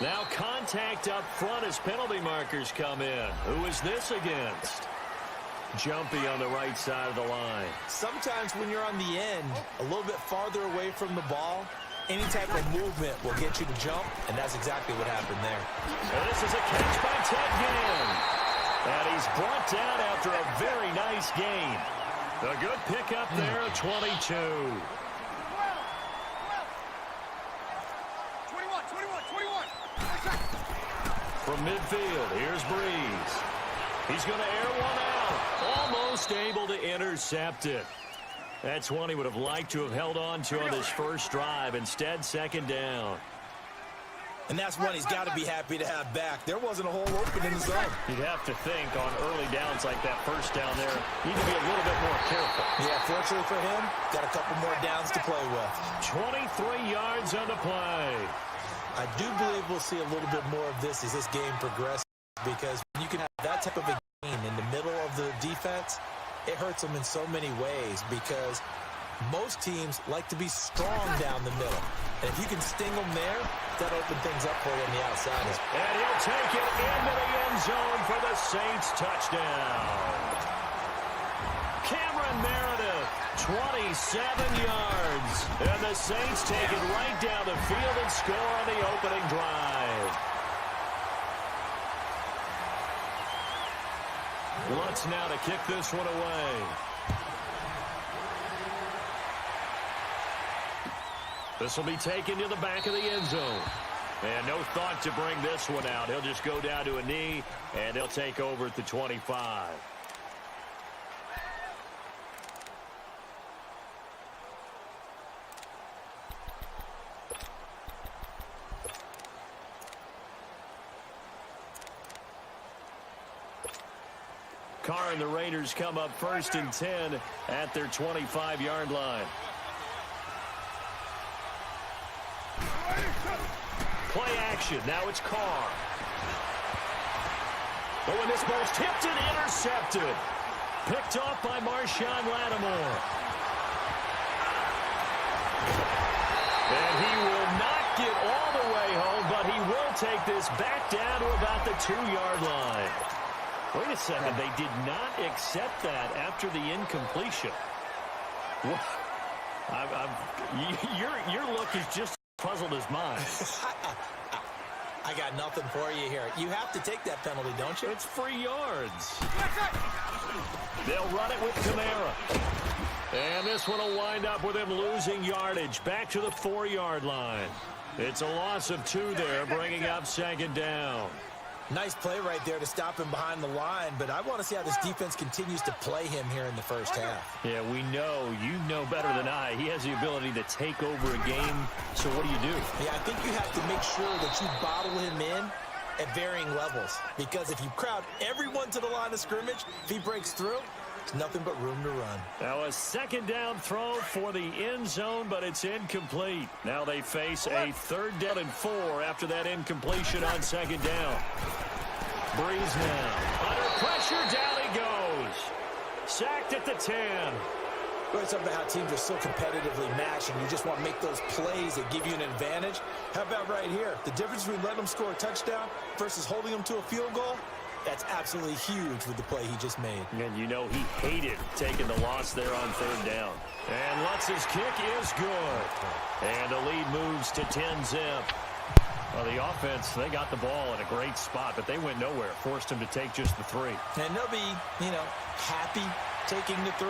Now contact up front as penalty markers come in. Who is this against? Jumpy on the right side of the line. Sometimes when you're on the end, a little bit farther away from the ball, any type of movement will get you to jump, and that's exactly what happened there. And this is a catch by Ted Ginn. And he's brought down after a very nice gain. A good pickup there at 22. From midfield, here's Breeze. He's going to air one out. Almost able to intercept it. That's one he would have liked to have held on to on this first drive. Instead, second down. And that's one he's got to be happy to have back. There wasn't a hole open in the zone. You'd have to think on early downs like that first down there, you need to be a little bit more careful. Yeah, fortunately for him, got a couple more downs to play with. 23 yards on the play. I do believe we'll see a little bit more of this as this game progresses, because you can have that type of a game in the middle of the defense. It hurts them in so many ways because most teams like to be strong down the middle. And if you can sting them there, that'll open things up for you on the outside. And he'll take it into the end zone for the Saints touchdown. Cameron Meredith, 27 yards. And the Saints take it right down the field and score on the opening drive. Lutz now to kick this one away. This will be taken to the back of the end zone. And no thought to bring this one out. He'll just go down to a knee, and he'll take over at the 25. Carr and the Raiders come up first and 10 at their 25-yard line. Play action. Now it's Carr. Oh, and this ball's tipped and intercepted. Picked off by Marshawn Lattimore. And he will not get all the way home, but he will take this back down to about the 2-yard line. Wait a second. They did not accept that after the incompletion. What? Your look is just as puzzled as mine. I got nothing for you here. You have to take that penalty, don't you? It's free yards. They'll run it with Kamara. And this one will wind up with him losing yardage back to the 4-yard line. It's a loss of 2 there, bringing up 2nd down. Nice play right there to stop him behind the line, but I want to see how this defense continues to play him here in the first half. Yeah, we know. You know better than I. He has the ability to take over a game, so what do? Yeah, I think you have to make sure that you bottle him in at varying levels, because if you crowd everyone to the line of scrimmage, if he breaks through, there's nothing but room to run. Now a 2nd down throw for the end zone, but it's incomplete. Now they face a 3rd down and 4 after that incompletion on 2nd down. Breeze now. Under pressure, down he goes. Sacked at the 10. We're talking about how teams are so competitively matched, and you just want to make those plays that give you an advantage. How about right here? The difference between letting them score a touchdown versus holding them to a field goal, that's absolutely huge with the play he just made. And you know he hated taking the loss there on 3rd down. And Lutz's kick is good. And the lead moves to 10-zip. Well, the offense, they got the ball in a great spot, but they went nowhere. Forced him to take just the 3. And they'll be, happy taking the 3.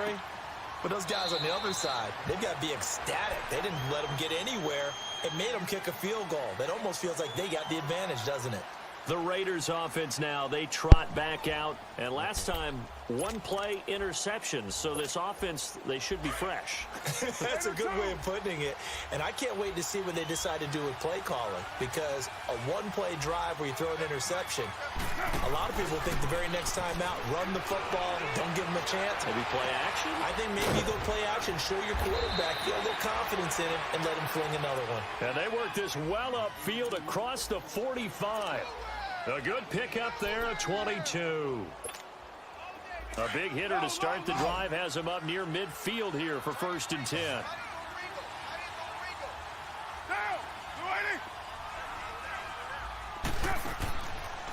But those guys on the other side, they've got to be ecstatic. They didn't let them get anywhere. It made them kick a field goal. That almost feels like they got the advantage, doesn't it? The Raiders offense now, they trot back out. And last time, 1-play interceptions. So this offense, they should be fresh. That's a good way of putting it. And I can't wait to see what they decide to do with play calling. Because a 1-play drive where you throw an interception, a lot of people think the very next time out, run the football, don't give them a chance. Maybe play action? I think maybe go play action, show your quarterback, get a little confidence in him, and let him fling another one. And they work this well upfield across the 45. A good pickup there at 22. A big hitter to start the drive has him up near midfield here for 1st and 10.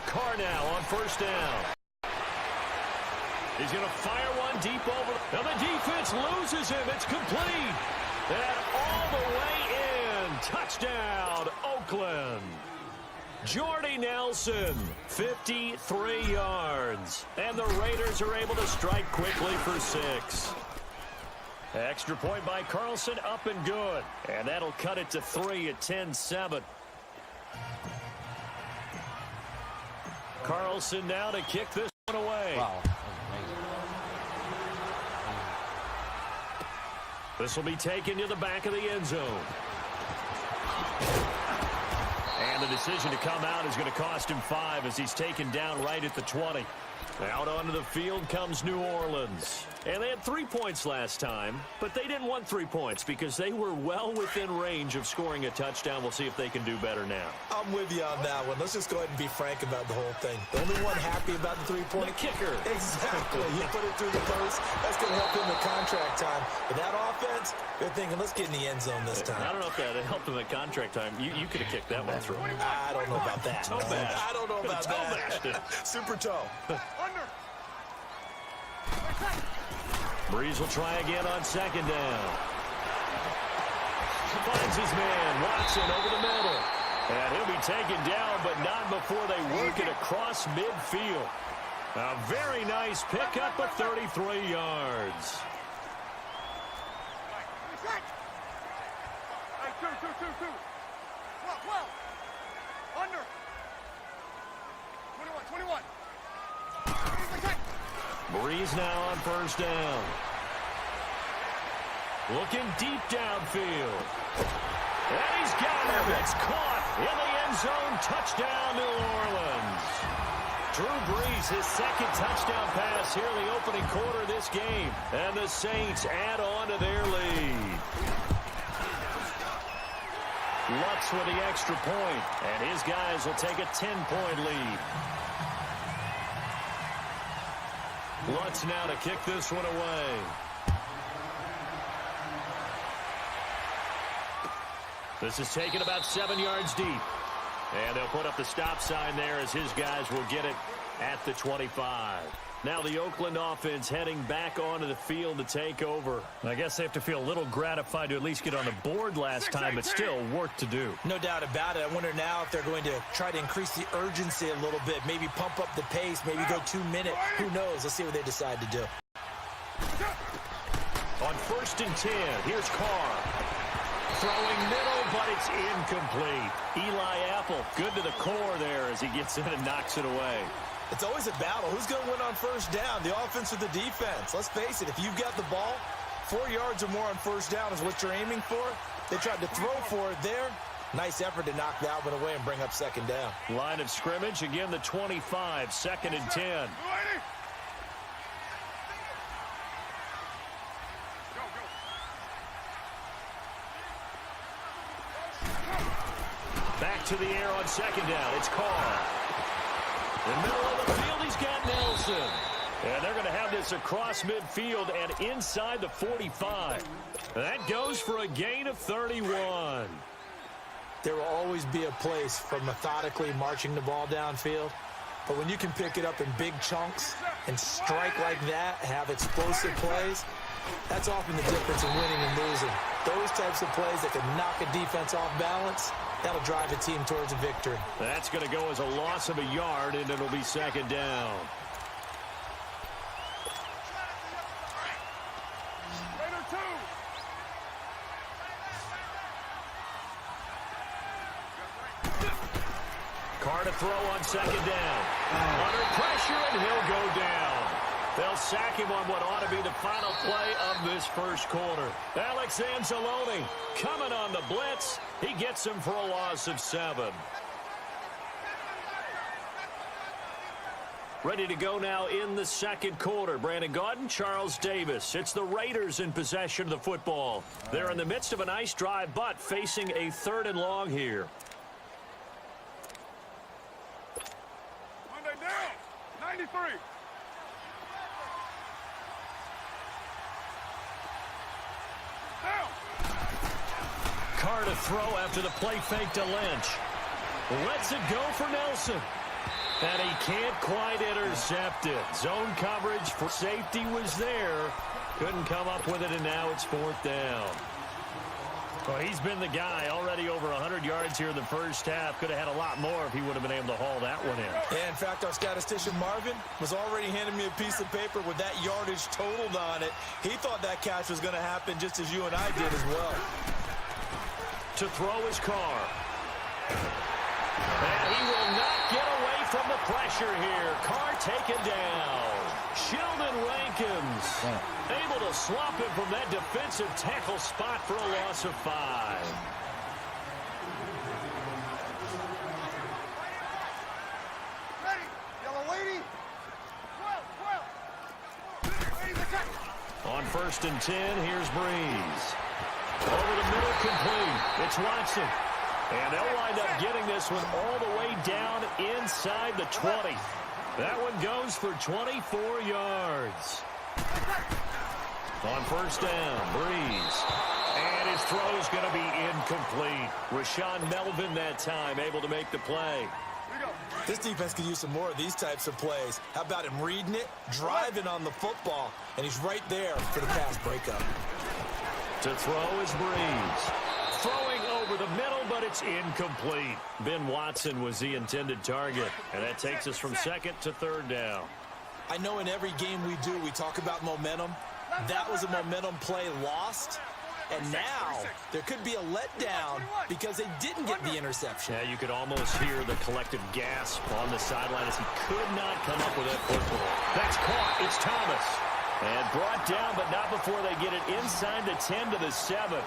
Carr now on 1st down. He's going to fire one deep over. Now the defense loses him. It's complete. And all the way in. Touchdown, Oakland. Jordy Nelson, 53 yards. And the Raiders are able to strike quickly for 6. Extra point by Carlson, up and good. And that'll cut it to 3 at 10-7. Carlson now to kick this one away. Wow. This will be taken to the back of the end zone. And the decision to come out is going to cost him 5 as he's taken down right at the 20. Out onto the field comes New Orleans. And they had 3 points last time, but they didn't want 3 points because they were well within range of scoring a touchdown. We'll see if they can do better now. I'm with you on that one. Let's just go ahead and be frank about the whole thing. The only one happy about the 3-point? The kicker. Exactly. You put it through the post. That's going to help him with contract time. But that offense, they're thinking, let's get in the end zone this time. I don't know if that helped him at contract time. You could have kicked that one through. I don't know about that. Toe bash. I don't know about that. Super toe. Breeze will try again on 2nd down. Finds his man, Watson, over the middle. And he'll be taken down, but not before they work it across midfield. A very nice pickup of 33 yards. Under. 21. Breeze now on 1st down. Looking deep downfield. And he's got him. It's caught in the end zone. Touchdown, New Orleans. Drew Brees, his 2nd touchdown pass here in the opening quarter of this game. And the Saints add on to their lead. Lutz with the extra point. And his guys will take a 10-point lead. wants now to kick this one away. This is taken about 7 yards deep. And they'll put up the stop sign there as his guys will get it at the 25. Now the Oakland offense heading back onto the field to take over. I guess they have to feel a little gratified to at least get on the board last time, but still work to do. No doubt about it. I wonder now if they're going to try to increase the urgency a little bit, maybe pump up the pace, maybe go 2 minute. Who knows? Let's see what they decide to do. On 1st and 10, here's Carr. Throwing middle, but it's incomplete. Eli Apple, good to the core there as he gets in and knocks it away. It's always a battle. Who's going to win on 1st down, the offense or the defense? Let's face it, if you've got the ball, 4 yards or more on 1st down is what you're aiming for. They tried to throw for it there. Nice effort to knock that one away and bring up 2nd down. Line of scrimmage, again the 25, 2nd and 10. Back to the air on 2nd down. It's Carr. In the middle of the field, he's got Nelson. And they're going to have this across midfield and inside the 45. That goes for a gain of 31. There will always be a place for methodically marching the ball downfield. But when you can pick it up in big chunks and strike like that, have explosive plays, that's often the difference in winning and losing. Those types of plays that can knock a defense off balance, that'll drive a team towards a victory. That's going to go as a loss of a yard, and it'll be 2nd down. Carr to throw on 2nd down. Under pressure, and he'll go down. They'll sack him on what ought to be the final play of this 1st quarter. Alex Anzalone coming on the blitz. He gets him for a loss of 7. Ready to go now in the 2nd quarter. Brandon Gaudin, Charles Davis. It's the Raiders in possession of the football. They're in the midst of a nice drive, but facing a 3rd and long here. Monday down, 93. Carr to throw after the play fake to Lynch. Lets it go for Nelson. And he can't quite intercept it. Zone coverage for safety was there. Couldn't come up with it, and now it's 4th down. Well, he's been the guy already over 100 yards here in the 1st half. Could have had a lot more if he would have been able to haul that one in. Yeah, in fact, our statistician Marvin was already handing me a piece of paper with that yardage totaled on it. He thought that catch was going to happen just as you and I did as well. To throw his Carr. And he will not get away from the pressure here. Carr taken down. Sheldon Rankins able to slop him from that defensive tackle spot for a loss of 5. Ready, yellow lady. 12. On 1st and 10, here's Breeze. Over the middle, complete. It's Watson. And they'll wind up getting this one all the way down inside the 20. That one goes for 24 yards. On 1st down, Breeze. And his throw's going to be incomplete. Rashawn Melvin that time able to make the play. This defense could use some more of these types of plays. How about him reading it, driving on the football, and he's right there for the pass breakup. To throw is Breeze. Throwing over the middle, but it's incomplete. Ben Watson was the intended target, and that takes us from 2nd to 3rd down. I know in every game we do, we talk about momentum. That was a momentum play lost, and now there could be a letdown because they didn't get the interception. Yeah, you could almost hear the collective gasp on the sideline as he could not come up with that football. That's caught. It's Thomas. And brought down, but not before they get it inside the 10 to the 7.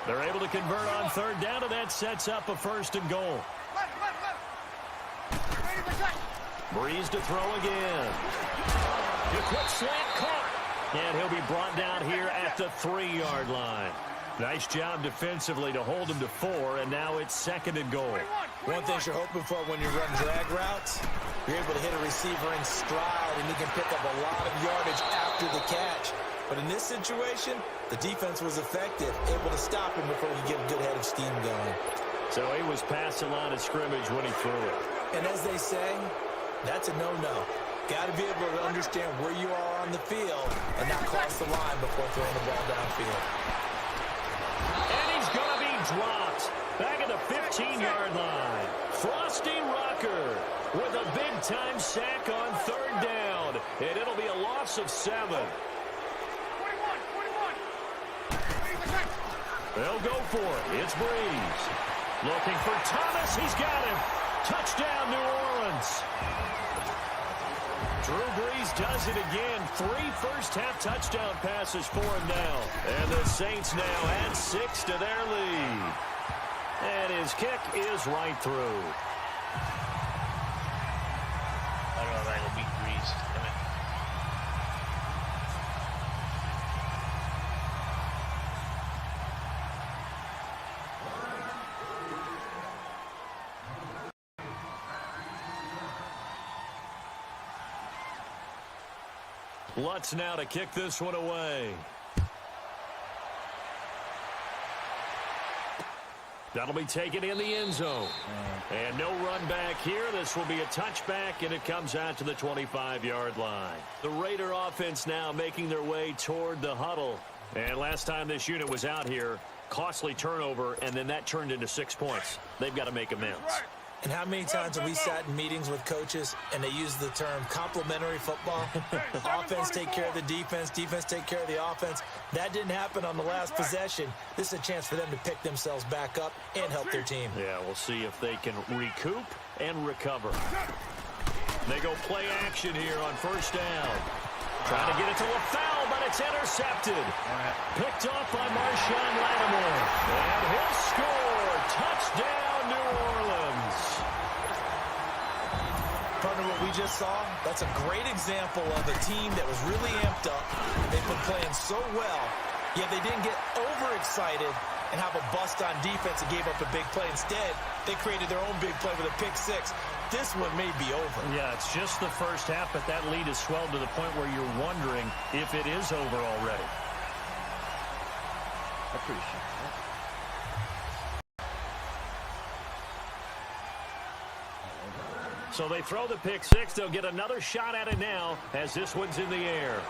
They're able to convert on 3rd down, and that sets up a 1st and goal. Breeze to throw again. The quick slant caught. And he'll be brought down here at the 3-yard line. Nice job defensively to hold him to 4, and now it's 2nd and goal. One thing you're hoping for when you run drag routes, you're able to hit a receiver in stride, and he can pick up a lot of yardage after the catch. But in this situation, the defense was effective, able to stop him before he could get a good head of steam going. So he was past the line of scrimmage when he threw it. And as they say, that's a no-no. Got to be able to understand where you are on the field and not cross the line before throwing the ball downfield. And he's going to be dropped back at the 15-yard line. Frosty Rocker with a big-time sack on 3rd down. And it'll be a loss of 7. 21. They'll go for it. It's Breeze. Looking for Thomas. He's got him. Touchdown, New Orleans. Drew Brees does it again. 3 first-half touchdown passes for him now. And the Saints now add 6 to their lead. And his kick is right through. I don't know if I will beat Breeze. Damn it. Lutz now to kick this one away. That'll be taken in the end zone. And no run back here. This will be a touchback, and it comes out to the 25-yard line. The Raider offense now making their way toward the huddle. And last time this unit was out here, costly turnover, and then that turned into 6 points. They've got to make amends. And how many times have we sat in meetings with coaches and they use the term complementary football? Offense take care of the defense, defense take care of the offense. That didn't happen on the last possession. This is a chance for them to pick themselves back up and help their team. Yeah, we'll see if they can recoup and recover. They go play action here on 1st down. Trying to get it to LaFell, but it's intercepted. Picked off by Marshawn Lattimore. And he'll score. Touchdown, New Orleans. Partner, what we just saw, that's a great example of a team that was really amped up. They've been playing so well, yet they didn't get overexcited and have a bust on defense and gave up a big play. Instead, they created their own big play with a pick 6. This one may be over. Yeah, it's just the first half, but that lead has swelled to the point where you're wondering if it is over already. I appreciate that. So they throw the pick 6. They'll get another shot at it now as this one's in the air.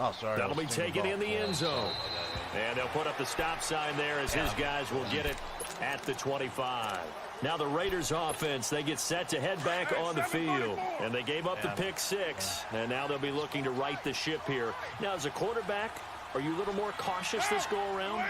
Oh, sorry. That'll be taken in the end zone. And they'll put up the stop sign there as his guys will get it at the 25. Now the Raiders offense, they get set to head back on the field. And they gave up the pick 6. And now they'll be looking to right the ship here. Now as a quarterback, are you a little more cautious this go around?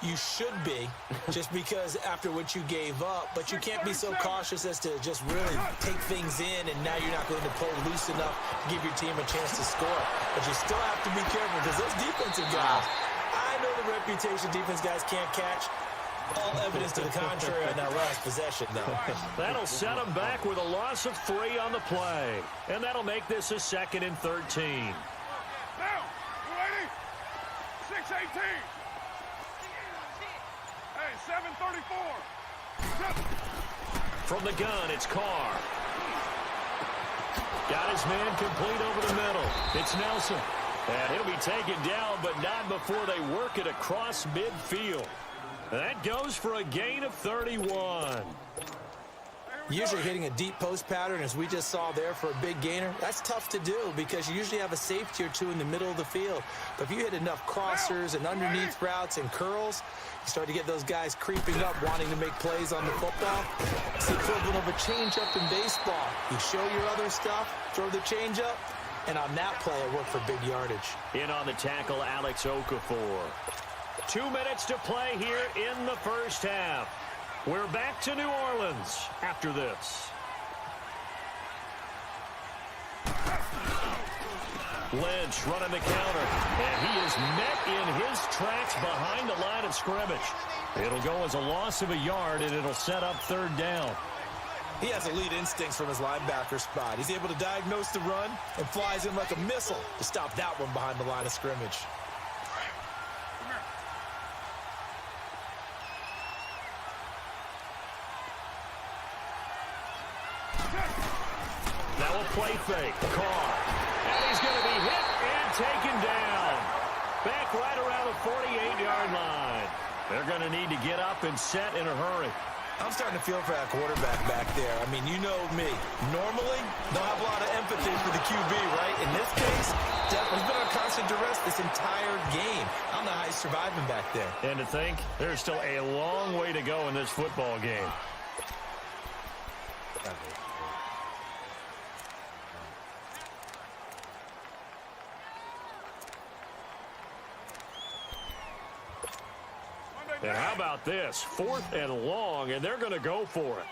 You should be, just because after what you gave up, but you can't be so cautious as to just really take things in, and now you're not going to play loose enough to give your team a chance to score. But you still have to be careful because those defensive guys, I know the reputation defense guys can't catch. All evidence to the contrary on that last possession, though. That'll set them back with a loss of 3 on the play. And that'll make this a 2nd and 13. Down. 280. 618. Hey, 734. From the gun, it's Carr. Got his man complete over the middle. It's Nelson. And he'll be taken down, but not before they work it across midfield. That goes for a gain of 31. Usually hitting a deep post pattern, as we just saw there, for a big gainer, that's tough to do because you usually have a safety or two in the middle of the field. But if you hit enough crossers and underneath routes and curls, you start to get those guys creeping up, wanting to make plays on the football. It's the equivalent of a changeup in baseball. You show your other stuff, throw the changeup, and on that play, it worked for big yardage. In on the tackle, Alex Okafor. 2 minutes to play here in the first half. We're back to New Orleans after this. Lynch running the counter, and he is met in his tracks behind the line of scrimmage. It'll go as a loss of a yard, and it'll set up 3rd down. He has elite instincts from his linebacker spot. He's able to diagnose the run and flies in like a missile to stop that one behind the line of scrimmage. play fake. Carr. And he's going to be hit and taken down. Back right around the 48-yard line. They're going to need to get up and set in a hurry. I'm starting to feel for that quarterback back there. I mean, you know me. Normally, don't have a lot of empathy for the QB, right? In this case, he's been on constant duress this entire game. I don't know how he's surviving back there. And to think, there's still a long way to go in this football game. And how about this? 4th and long, and they're going to go for it.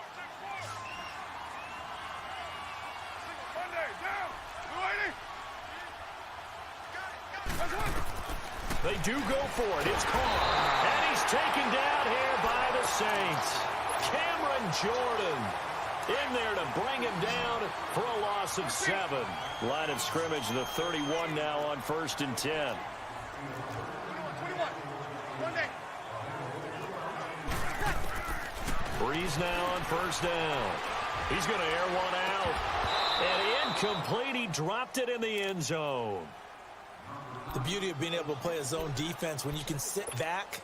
They do go for it. It's Carr. And he's taken down here by the Saints. Cameron Jordan in there to bring him down for a loss of 7. Line of scrimmage, the 31 now on 1st and 10. Breeze now on 1st down. He's going to air one out. And incomplete. He dropped it in the end zone. The beauty of being able to play a zone defense when you can sit back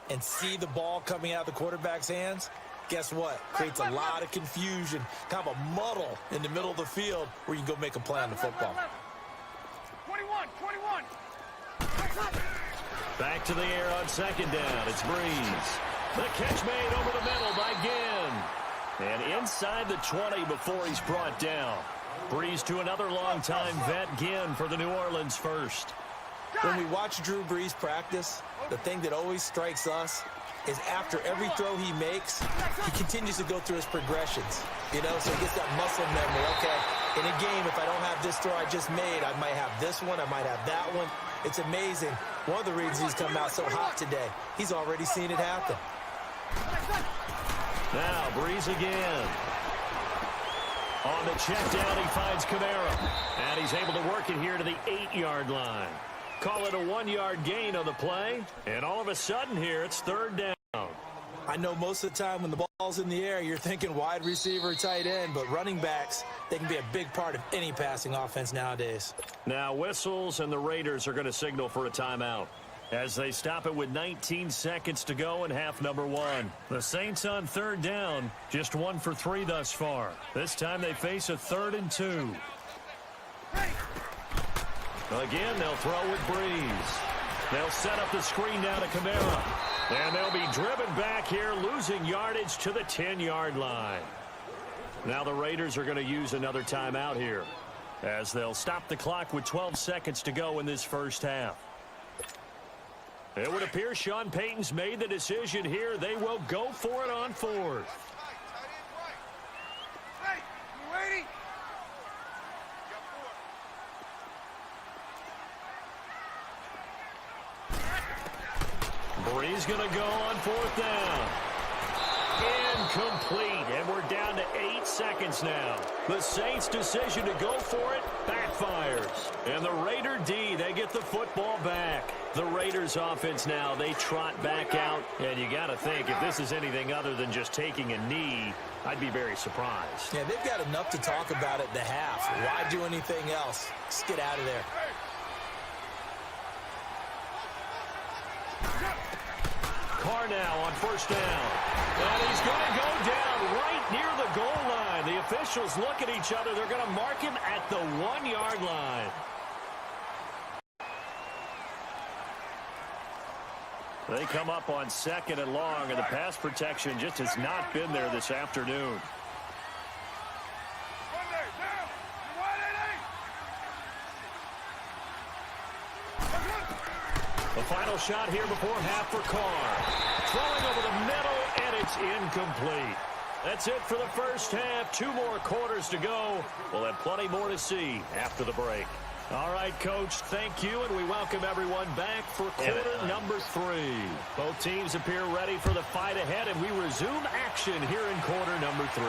and see the ball coming out of the quarterback's hands, guess what? Creates a lot of confusion, kind of a muddle in the middle of the field where you can go make a play on the football. 21. Back to the air on 2nd down. It's Breeze. The catch made over the middle by Ginn. And inside the 20 before he's brought down. Breeze to another longtime vet, Ginn, for the New Orleans first. When we watch Drew Brees practice, the thing that always strikes us is after every throw he makes, he continues to go through his progressions. You know, so he gets that muscle memory. Okay, in a game, if I don't have this throw I just made, I might have this one, I might have that one. It's amazing. One of the reasons he's come out so hot today, he's already seen it happen. Now, Breeze again. On the check down, he finds Kamara. And he's able to work it here to the 8-yard line. Call it a 1-yard gain on the play. And all of a sudden here, it's 3rd down. I know most of the time when the ball's in the air, you're thinking wide receiver, tight end, but running backs, they can be a big part of any passing offense nowadays. Now whistles, and the Raiders are going to signal for a timeout as they stop it with 19 seconds to go in half number 1. The Saints on 3rd down, just 1 for 3 thus far. This time they face a 3rd and 2. Again, they'll throw with Breeze. They'll set up the screen now to Kamara. And they'll be driven back here, losing yardage to the 10-yard line. Now the Raiders are going to use another timeout here as they'll stop the clock with 12 seconds to go in this first half. It would appear Sean Payton's made the decision here. They will go for it on 4th. Hey, you ready? Breeze going to go on 4th down. Incomplete, and we're down to 8 seconds now. The Saints' decision to go for it backfires. And the Raider D, they get the football back. The Raiders' offense now, they trot back out. And you got to think, if this is anything other than just taking a knee, I'd be very surprised. Yeah, they've got enough to talk about at the half. Why do anything else? Just get out of there. Carr now on 1st down. And he's going to go down right near the goal line. The officials look at each other. They're going to mark him at the 1-yard line. They come up on 2nd and long, and the pass protection just has not been there this afternoon. The final shot here before half for Carr. Throwing over the middle, and it's incomplete. That's it for the first half. 2 more quarters to go. We'll have plenty more to see after the break. All right, Coach, thank you, and we welcome everyone back for quarter number 3. Both teams appear ready for the fight ahead, and we resume action here in quarter number 3.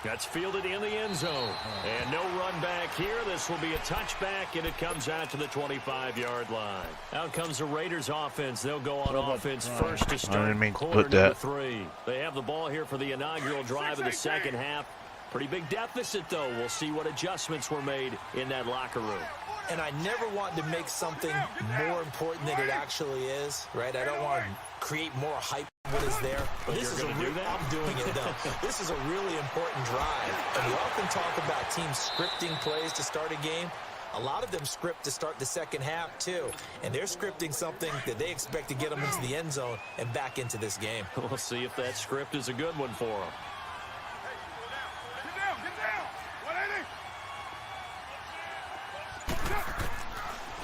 That's fielded in the end zone. And no run back here. This will be a touchback, and it comes out to the 25-yard line. Out comes the Raiders offense. They'll go on offense first to start quarter number 3. They have the ball here for the inaugural drive of the second half. Pretty big deficit, though. We'll see what adjustments were made in that locker room. And I never want to make something more important than it actually is, right? I don't want to create more hype than what is there. But this is you're going to do that? I'm doing it, though. This is a really important drive. And we often talk about teams scripting plays to start a game. A lot of them script to start the second half, too. And they're scripting something that they expect to get them into the end zone and back into this game. We'll see if that script is a good one for them.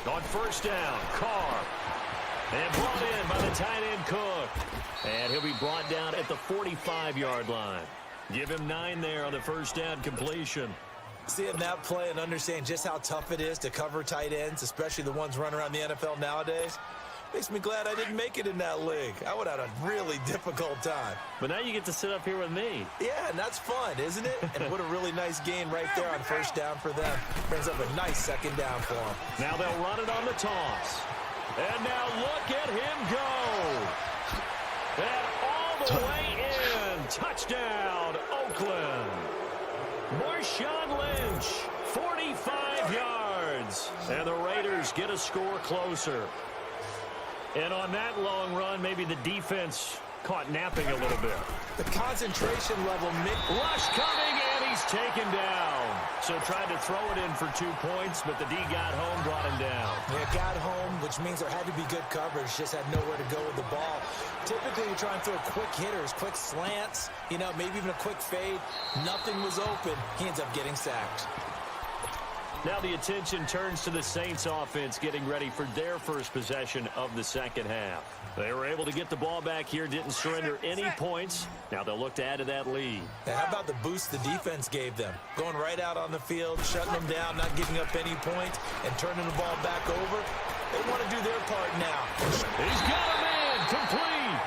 On first down, Carr. And brought in by the tight end, Cook. And he'll be brought down at the 45-yard line. Give him 9 there on the first down completion. Seeing that play and understanding just how tough it is to cover tight ends, especially the ones running around the NFL nowadays, makes me glad I didn't make it in that league. I would have had a really difficult time. But now you get to sit up here with me. Yeah, and that's fun, isn't it? And what a really nice gain right there on first down for them. Brings up a nice second down for them. Now they'll run it on the toss. And now look at him go. And all the way in. Touchdown, Oakland. Marshawn Lynch, 45 yards. And the Raiders get a score closer. And on that long run, maybe the defense caught napping a little bit. The concentration level. Rush coming, and he's taken down. So tried to throw it in for 2 points, but the D got home, brought him down. Yeah, got home, which means there had to be good coverage. Just had nowhere to go with the ball. Typically, you try and throw quick hitters, quick slants, you know, maybe even a quick fade. Nothing was open. He ends up getting sacked. Now the attention turns to the Saints offense getting ready for their first possession of the second half. They were able to get the ball back here, didn't surrender any points. Now they'll look to add to that lead. Now, how about the boost the defense gave them? Going right out on the field, shutting them down, not giving up any points, and turning the ball back over. They want to do their part now. He's got a man complete.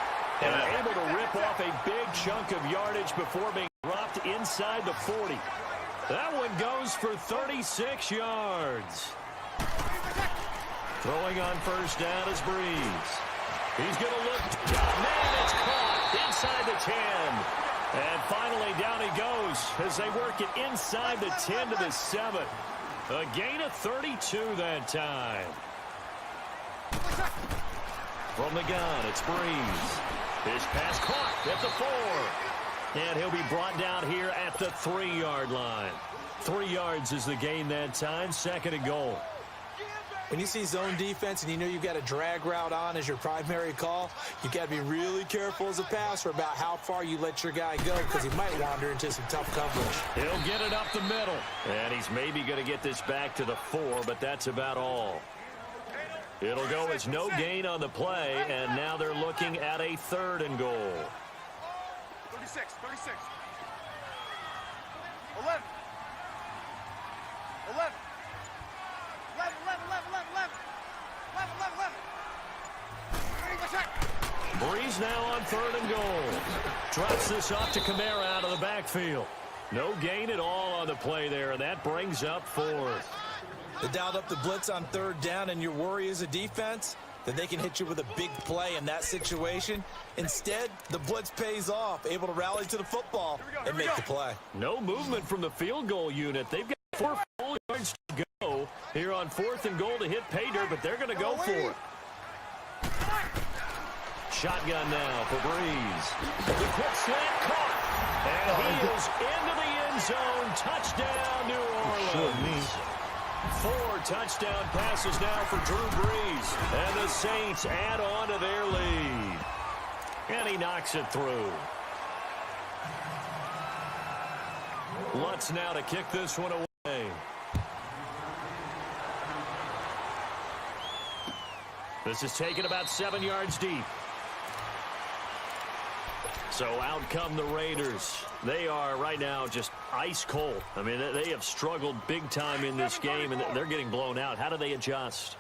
And able to rip off a big chunk of yardage before being dropped inside the 40. That one goes for 36 yards. Throwing on first down is Breeze. He's going to look. Man, it's caught inside the 10. And finally down he goes as they work it inside the 10 to the 7. A gain of 32 that time. From the gun, it's Breeze. His pass caught at the 4. And he'll be brought down here at the 3-yard line. 3 yards is the gain that time. 2nd and goal. When you see zone defense and you know you've got a drag route on as your primary call, you've got to be really careful as a passer about how far you let your guy go because he might wander into some tough coverage. He'll get it up the middle. And he's maybe going to get this back to the 4, but that's about all. It'll go as no gain on the play, and now they're looking at a 3rd and goal. 36. 11. 11. 11. Breeze now on 3rd and goal. Drops this off to Kamara out of the backfield. No gain at all on the play there, and that brings up 4th. They dialed up the blitz on 3rd down, and your worry as a defense that they can hit you with a big play in that situation. Instead, the blitz pays off, able to rally to the football and make the play. No movement from the field goal unit. They've got 4 full yards to go here on 4th and goal to hit pay dirt, but they're going to go for it. Shotgun now for Breeze. The quick slant caught. And he is into the end zone. Touchdown, New Orleans. 4 touchdown passes now for Drew Brees. And the Saints add on to their lead. And he knocks it through. Lutz now to kick this one away. This is taken about 7 yards deep. So out come the Raiders. They are right now just ice cold. I mean, they have struggled big time in this game, and they're getting blown out. How do they adjust?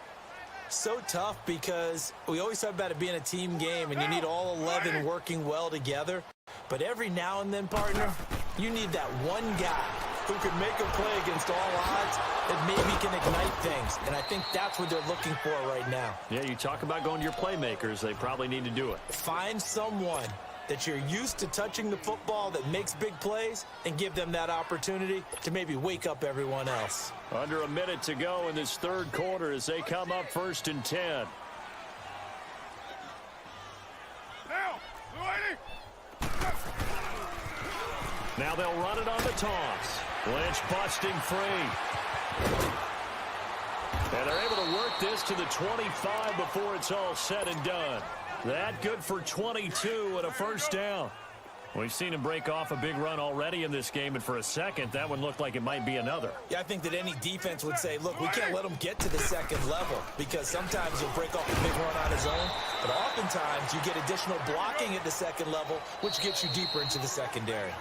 So tough because we always talk about it being a team game, and you need all 11 working well together. But every now and then, partner, you need that one guy who can make a play against all odds that maybe can ignite things. And I think that's what they're looking for right now. Yeah, you talk about going to your playmakers. They probably need to do it. Find someone that you're used to touching the football that makes big plays and give them that opportunity to maybe wake up everyone else. Under a minute to go in this third quarter as they come up 1st and 10. Now they'll run it on the toss. Lynch busting free. And they're able to work this to the 25 before it's all said and done. That good for 22 and a first down. We've seen him break off a big run already in this game, and for a second, that one looked like it might be another. Yeah, I think that any defense would say, look, we can't let him get to the second level because sometimes he'll break off a big run on his own, but oftentimes you get additional blocking at the second level, which gets you deeper into the secondary.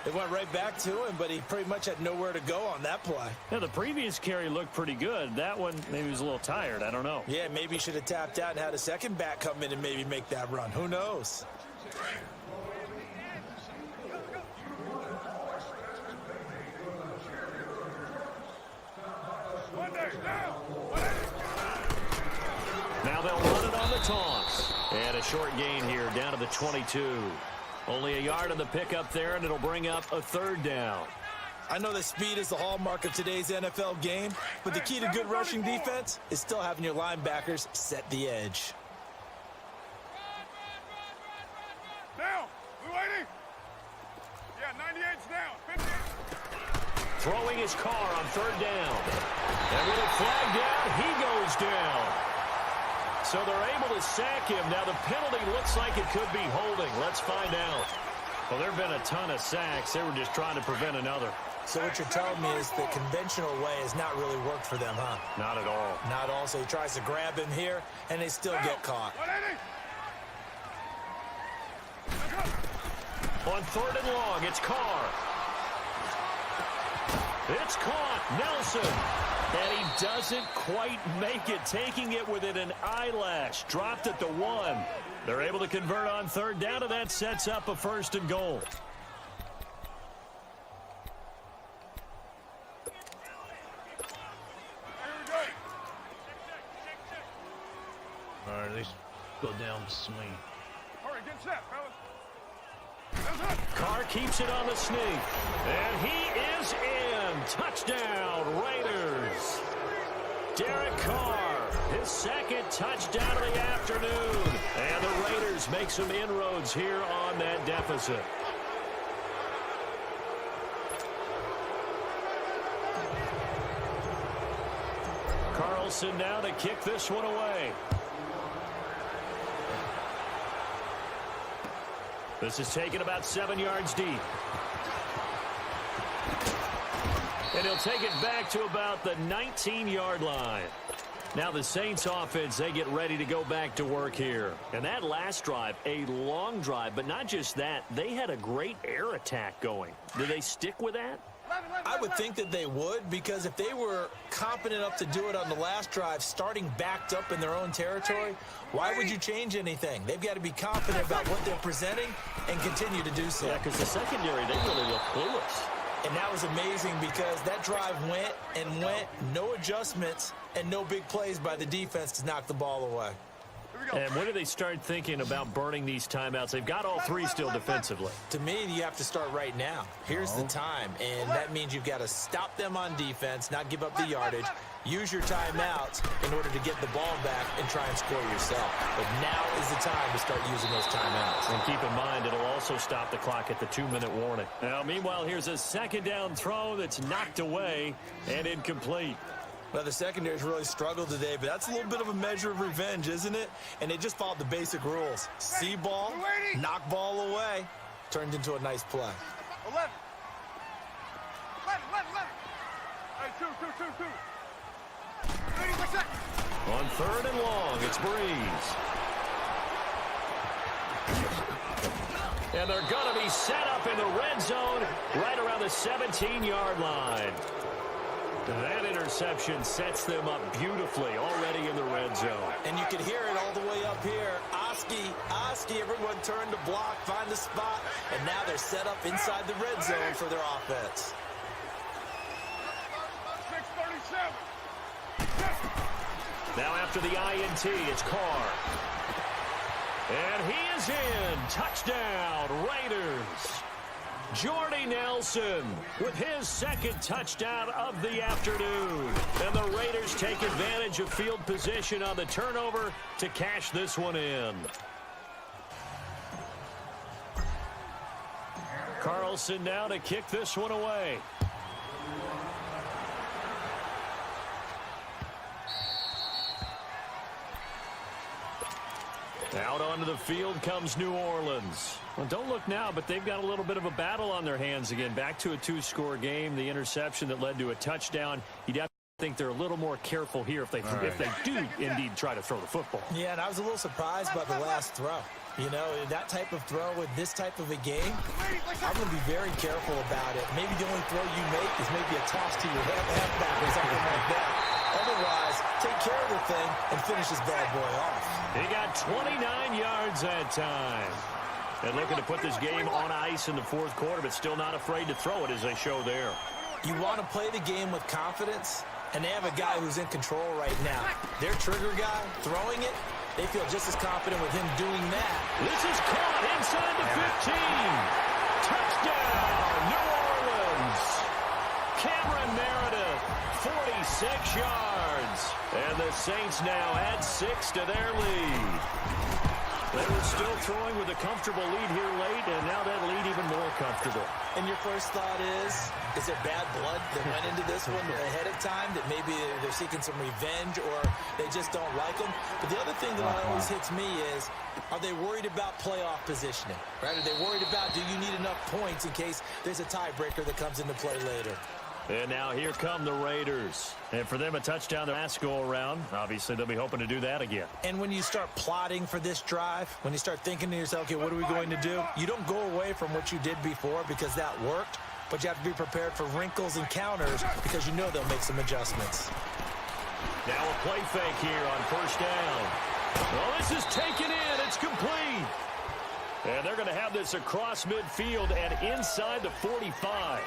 It went right back to him, but he pretty much had nowhere to go on that play. Yeah, the previous carry looked pretty good. That one, maybe he was a little tired. I don't know. Yeah, maybe he should have tapped out and had a second back come in and maybe make that run. Who knows? Now they'll run it on the toss. And a short gain here down to the 22. Only a yard on the pickup there, and it'll bring up a third down. I know that speed is the hallmark of today's NFL game, but the key to good rushing defense is still having your linebackers set the edge. Down. We waiting? Yeah, 98's down. 50. Throwing his car on third down. And with a flag down, he goes down. So they're able to sack him. Now the penalty looks like it could be holding. Let's find out. Well, there have been a ton of sacks. They were just trying to prevent another. So what you're telling me is the conventional way has not really worked for them, huh? Not at all. Not at all. So he tries to grab him here, and they still get caught. On third and long, it's Carr. It's caught. Nelson. And he doesn't quite make it, taking it within an eyelash. Dropped at the 1. They're able to convert on third down, and that sets up a 1st and goal. All right, let's go down the swing. All right, get set, fellas. Carr keeps it on the sneak. And he is in. Touchdown, Raiders. Derek Carr, his second touchdown of the afternoon. And the Raiders make some inroads here on that deficit. Carlson now to kick this one away. This is taken about 7 yards deep. And he'll take it back to about the 19-yard line. Now the Saints offense, they get ready to go back to work here. And that last drive, a long drive, but not just that, they had a great air attack going. Do they stick with that? I would think that they would, because if they were confident enough to do it on the last drive, starting backed up in their own territory, why would you change anything? They've got to be confident about what they're presenting and continue to do so. Yeah, because the secondary, they really look clueless. And that was amazing because that drive went and went, no adjustments, and no big plays by the defense to knock the ball away. And when do they start thinking about burning these timeouts? They've got all three still defensively. To me, you have to start right now. Here's the time, and that means you've got to stop them on defense, not give up the yardage, use your timeouts in order to get the ball back and try and score yourself. But now is the time to start using those timeouts. And keep in mind, it'll also stop the clock at the 2-minute warning. Now, meanwhile, here's a second down throw that's knocked away and incomplete. Well, the secondary's really struggled today, but that's a little bit of a measure of revenge, isn't it? And they just followed the basic rules. See ball, knock ball away, turned into a nice play. 11. Hey, two. 36 seconds. On third and long, it's Breeze. And they're going to be set up in the red zone right around the 17-yard line. That interception sets them up beautifully already in the red zone. And you can hear it all the way up here. Oski, everyone turned to block, find the spot, and now they're set up inside the red zone for their offense. 6:37. Now after the INT, it's Carr. And he is in. Touchdown, Raiders. Jordy Nelson with his second touchdown of the afternoon. And the Raiders take advantage of field position on the turnover to cash this one in. Carlson now to kick this one away. Out onto the field comes New Orleans. Well, don't look now, but they've got a little bit of a battle on their hands again. Back to a two-score game. The interception that led to a touchdown. You'd have to think they're a little more careful here if they do indeed try to throw the football. Yeah, and I was a little surprised by the last throw. You know, that type of throw with this type of a game, I'm going to be very careful about it. Maybe the only throw you make is maybe a toss to your halfback or something like that. Otherwise, take care of the thing and finish this bad boy off. He got 29 yards that time. And looking to put this game on ice in the fourth quarter, but still not afraid to throw it as they show there. You want to play the game with confidence, and they have a guy who's in control right now. Their trigger guy throwing it, they feel just as confident with him doing that. This is caught inside the 15. Touchdown, New Orleans. Cameron Meredith, 46 yards. And the Saints now add 6 to their lead. They were still throwing with a comfortable lead here late, and now that lead even more comfortable. And your first thought is it bad blood that went into this one ahead of time, that maybe they're seeking some revenge or they just don't like them? But the other thing that always hits me is, are they worried about playoff positioning? Right? Are they worried about, do you need enough points in case there's a tiebreaker that comes into play later? And now here come the Raiders. And for them, a touchdown the last go-around. Obviously, they'll be hoping to do that again. And when you start plotting for this drive, when you start thinking to yourself, okay, what are we going to do? You don't go away from what you did before because that worked, but you have to be prepared for wrinkles and counters because you know they'll make some adjustments. Now a play fake here on first down. Well, this is taken in. It's complete. And they're going to have this across midfield and inside the 45.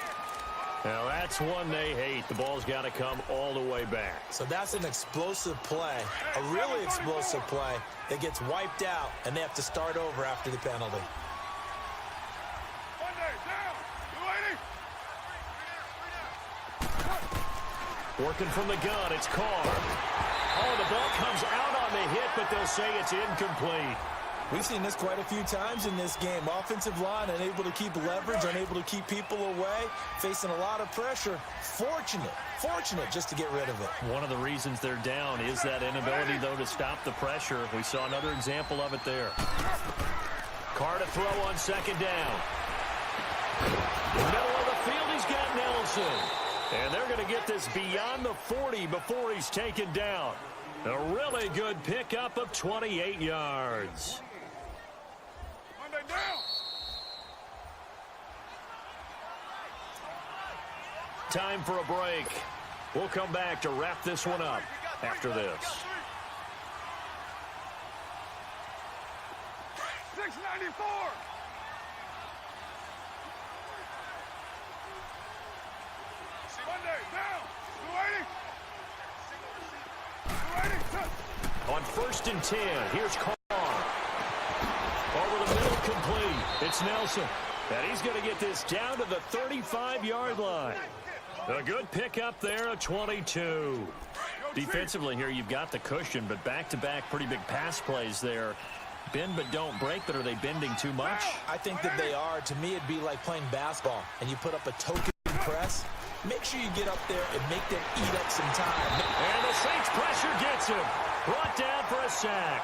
Now, that's one they hate. The ball's got to come all the way back. So that's an explosive play, a really explosive play that gets wiped out, and they have to start over after the penalty. Working from the gun, it's Carr. Oh, the ball comes out on the hit, but they'll say it's incomplete. We've seen this quite a few times in this game. Offensive line unable to keep leverage, unable to keep people away, facing a lot of pressure. Fortunate just to get rid of it. One of the reasons they're down is that inability, though, to stop the pressure. We saw another example of it there. Carr to throw on second down. Middle of the field, he's got Nelson. And they're going to get this beyond the 40 before he's taken down. A really good pickup of 28 yards. Time for a break. We'll come back to wrap this one up after this. 694. Monday, down. 280. On first and 10, here's Carr. Over the middle, complete. It's Nelson. And he's going to get this down to the 35-yard line. A good pickup there, a 22. Defensively here, you've got the cushion, but back-to-back pretty big pass plays there. Bend but don't break, but are they bending too much? I think that they are. To me, it'd be like playing basketball, and you put up a token press. Make sure you get up there and make them eat up some time. And the Saints pressure gets him. Brought down for a sack.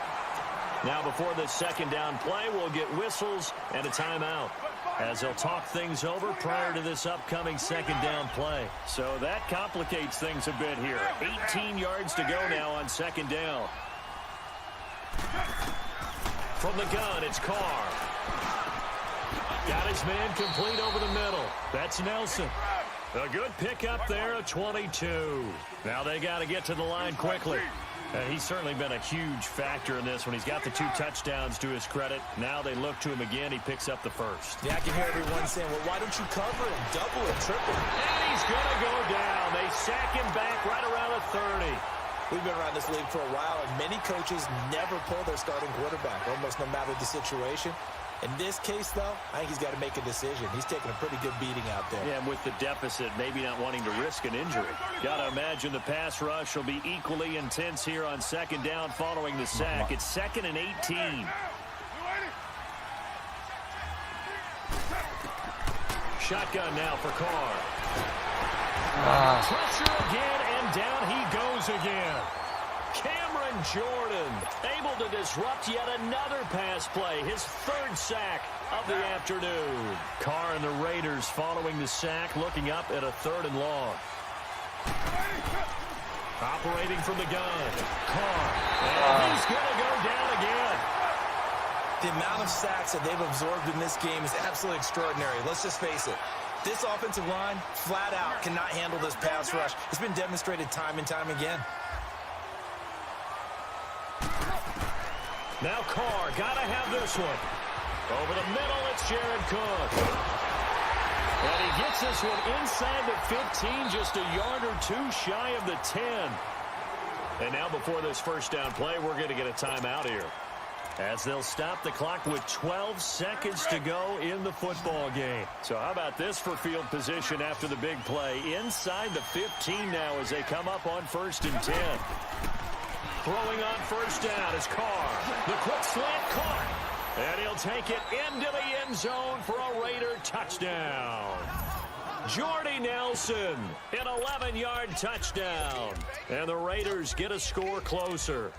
Now before this second down play, we'll get whistles and a timeout, as they'll talk things over prior to this upcoming second down play. So that complicates things a bit here. 18 yards to go now on second down. From the gun, it's Carr. Got his man complete over the middle. That's Nelson. A good pickup there, a 22. Now they got to get to the line quickly. He's certainly been a huge factor in this one. He's got the 2 touchdowns to his credit. Now they look to him again. He picks up the first. Yeah, I can hear everyone saying, well, why don't you cover him, double him, triple him? And he's going to go down. They sack him back right around the 30. We've been around this league for a while, and many coaches never pull their starting quarterback, almost no matter the situation. In this case, though, I think he's got to make a decision. He's taking a pretty good beating out there. Yeah, and with the deficit, maybe not wanting to risk an injury. Got to imagine the pass rush will be equally intense here on second down following the sack. It's 2nd and 18. Shotgun now for Carr. Pressure again, and down he goes again. Cameron Jordan able to disrupt yet another pass play. His 3rd sack of the afternoon. Carr and the Raiders following the sack, looking up at a 3rd and long. Operating from the gun. Carr. And he's going to go down again. The amount of sacks that they've absorbed in this game is absolutely extraordinary. Let's just face it. This offensive line, flat out, cannot handle this pass rush. It's been demonstrated time and time again. Now Carr, gotta have this one. Over the middle, it's Jared Cook. And he gets this one inside the 15, just a yard or 2 shy of the 10. And now before this first down play, we're going to get a timeout here, as they'll stop the clock with 12 seconds to go in the football game. So how about this for field position after the big play? Inside the 15 now as they come up on 1st and 10. Throwing on first down is Carr. The quick slant caught. And he'll take it into the end zone for a Raider touchdown. Jordy Nelson, an 11-yard touchdown. And the Raiders get a score closer.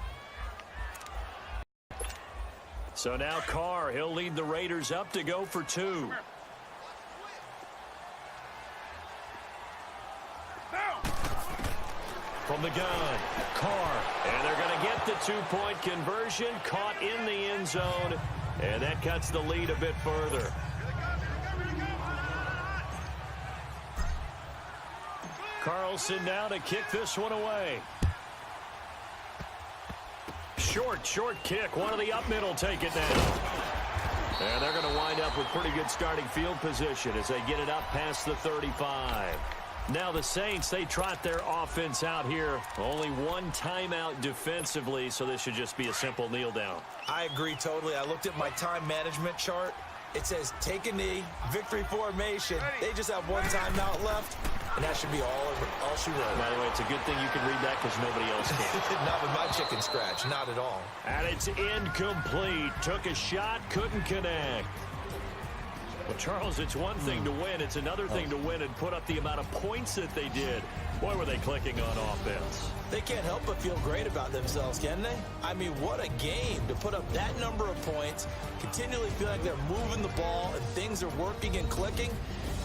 So now Carr, he'll lead the Raiders up to go for 2. From the gun, Carr, and they're going to get the 2-point conversion, caught in the end zone, and that cuts the lead a bit further. Carlson now to kick this one away. Short kick. One of the up middle take it now. And they're going to wind up with pretty good starting field position as they get it up past the 35. Now the Saints, they trot their offense out here. Only 1 timeout defensively, so this should just be a simple kneel down. I agree totally. I looked at my time management chart. It says take a knee, victory formation. They just have 1 timeout left, and that should be all she wrote. By the way, it's a good thing you can read that because nobody else can. Not with my chicken scratch, not at all. And it's incomplete. Took a shot, couldn't connect. Well, Charles, it's one thing to win. It's another thing to win and put up the amount of points that they did. Boy, were they clicking on offense. They can't help but feel great about themselves, can they? I mean, what a game to put up that number of points, continually feel like they're moving the ball and things are working and clicking.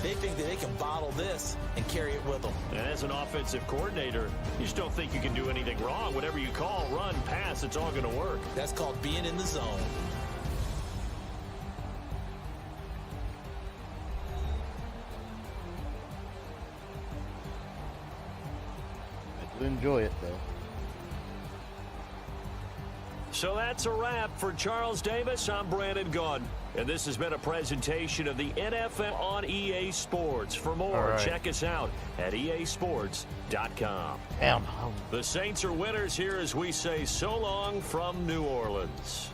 They think that they can bottle this and carry it with them. And as an offensive coordinator, you just don't think you can do anything wrong. Whatever you call, run, pass, it's all going to work. That's called being in the zone. Enjoy it, though. So that's a wrap for Charles Davis. I'm Brandon Gaudin, and this has been a presentation of the NFL on EA Sports. For more, check us out at easports.com. Damn. The Saints are winners here as we say so long from New Orleans.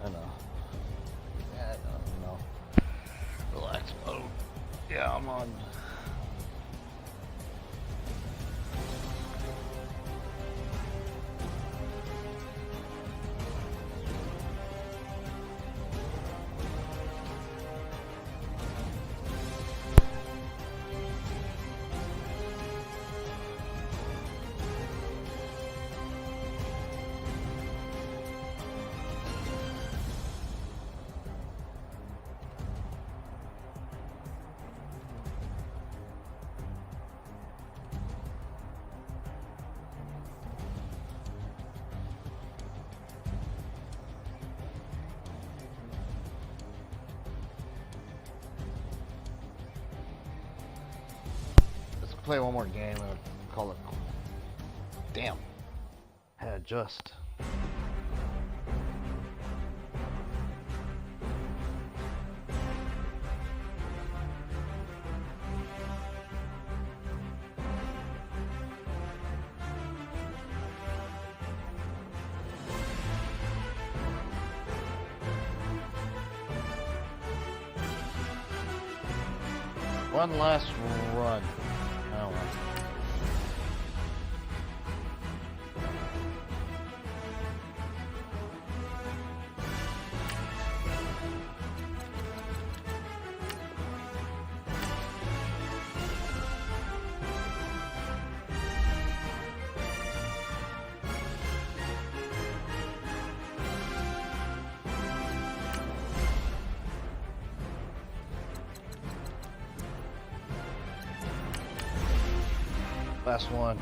I know. Yeah, I know. Relax mode. Yeah, I'm on. Play one more game and call it. Damn. Had just. One last run. Oh, well. Last one.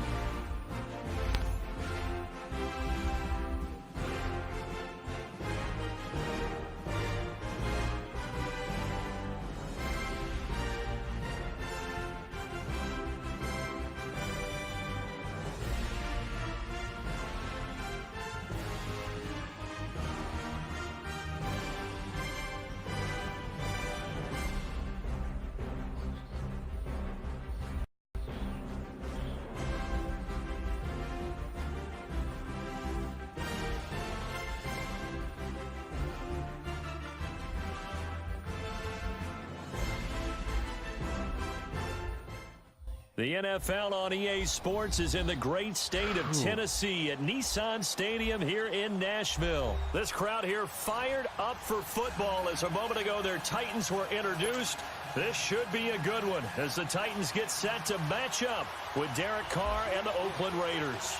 The NFL on EA Sports is in the great state of Tennessee at Nissan Stadium here in Nashville. This crowd here fired up for football as a moment ago their Titans were introduced. This should be a good one as the Titans get set to match up with Derek Carr and the Oakland Raiders.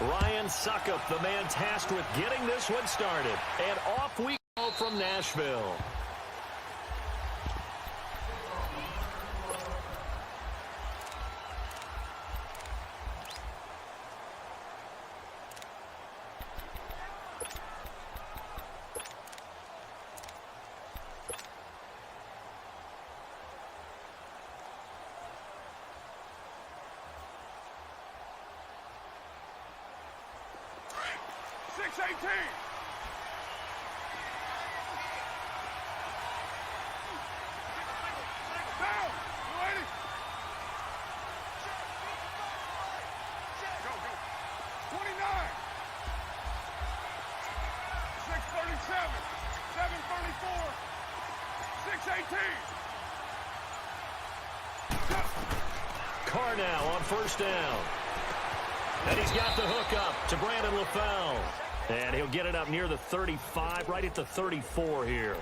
Ryan Suckup, the man tasked with getting this one started. And off we go from Nashville. Carr now on first down. And he's got the hook up to Brandon LaFell. And he'll get it up near the 35, right at the 34 here.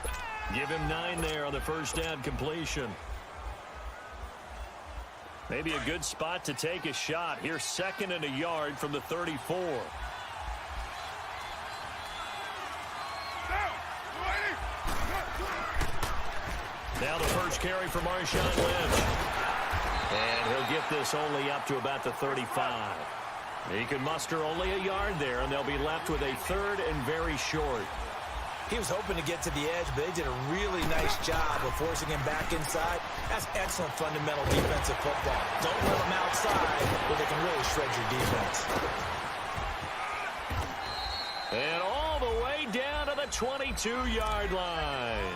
Give him 9 there on the first down completion. Maybe a good spot to take a shot. Here's 2nd and a yard from the 34. Now the first carry for Marshawn Lynch. And he'll get this only up to about the 35. He can muster only a yard there, and they'll be left with a 3rd and very short. He was hoping to get to the edge, but they did a really nice job of forcing him back inside. That's excellent fundamental defensive football. Don't let them outside where they can really shred your defense. And all the way down to the 22-yard line.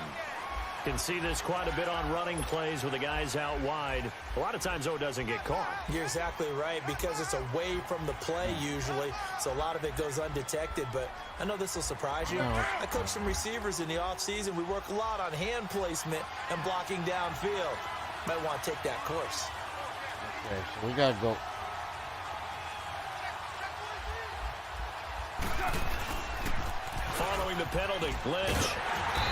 Can see this quite a bit on running plays with the guys out wide. A lot of times, though, it doesn't get caught. You're exactly right, because it's away from the play usually, so a lot of it goes undetected. But I know this will surprise you. I coach some receivers in the offseason. We work a lot on hand placement and blocking downfield. Might want to take that course. Okay, so we got to go. Following the penalty, Lynch.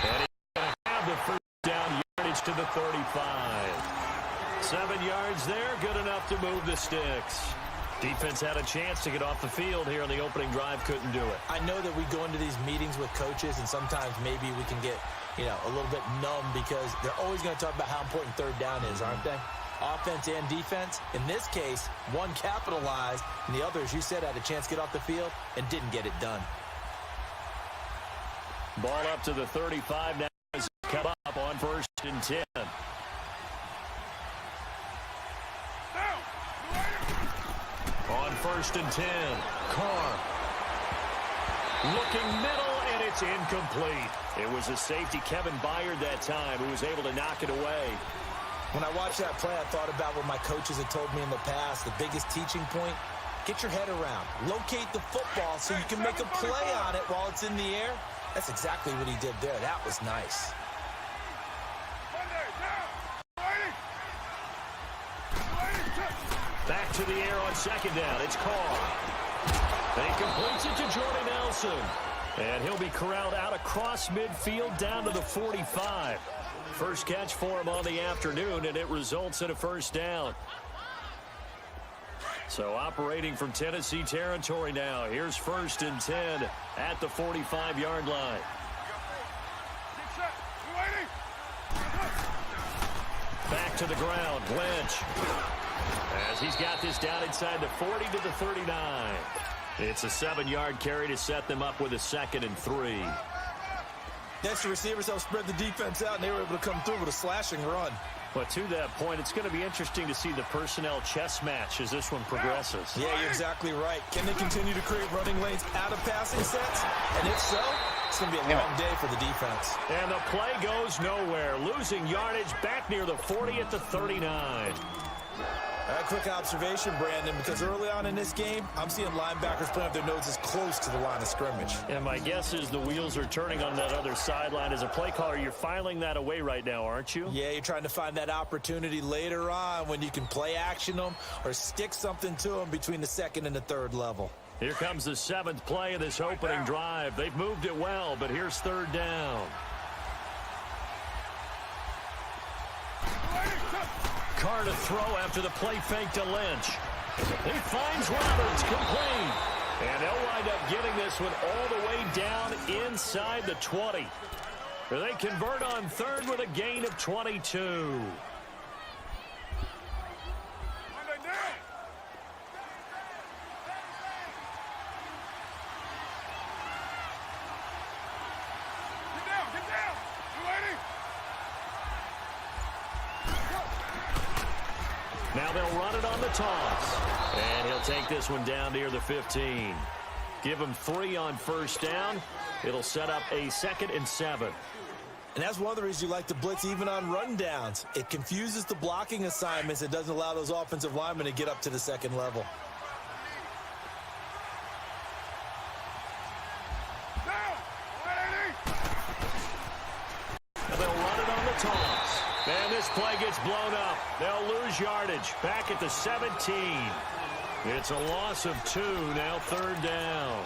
And he's going to have the first down yardage to the 35. 7 yards there, good enough to move the sticks. Defense had a chance to get off the field here on the opening drive, couldn't do it. I know that we go into these meetings with coaches, and sometimes maybe we can get, a little bit numb because they're always going to talk about how important 3rd down is, aren't they? Offense and defense. In this case, one capitalized, and the other, as you said, had a chance to get off the field and didn't get it done. Ball up to the 35 now as it come up on 1st and 10. On 1st and 10, Carr. Looking middle, and it's incomplete. It was a safety, Kevin Byard, that time, who was able to knock it away. When I watched that play, I thought about what my coaches had told me in the past. The biggest teaching point, get your head around. Locate the football so you can make a play on it while it's in the air. That's exactly what he did there. That was nice. to the air on second down. It's Carr. And he completes it to Jordan Nelson. And he'll be corralled out across midfield down to the 45. First catch for him on the afternoon, and it results in a first down. So operating from Tennessee territory now. Here's 1st and 10 at the 45-yard line. Back to the ground, Lynch. As he's got this down inside the 40 to the 39. It's a 7-yard carry to set them up with a 2nd and 3. Next, the receivers helped spread the defense out, and they were able to come through with a slashing run. But to that point, it's going to be interesting to see the personnel chess match as this one progresses. Yeah, you're exactly right. Can they continue to create running lanes out of passing sets? And if so, it's going to be a long day for the defense. And the play goes nowhere. Losing yardage back near the 40 at the 39. A quick observation, Brandon, because early on in this game, I'm seeing linebackers putting up their noses close to the line of scrimmage. And my guess is the wheels are turning on that other sideline. As a play caller, you're filing that away right now, aren't you? Yeah, you're trying to find that opportunity later on when you can play action them or stick something to them between the 2nd and the 3rd level. Here comes the 7th play of this opening drive. They've moved it well, but here's 3rd down. Carr to throw after the play fake to Lynch. He finds Roberts, complete. And they'll wind up getting this one all the way down inside the 20. They convert on 3rd with a gain of 22. Now they'll run it on the toss. And he'll take this one down near the 15. Give him 3 on 1st down. It'll set up a 2nd and 7. And that's one of the reasons you like to blitz even on run downs. It confuses the blocking assignments. It doesn't allow those offensive linemen to get up to the 2nd level. And they'll run it on the toss. And this play gets blown up. They'll lose yardage back at the 17. It's a loss of 2, now 3rd down.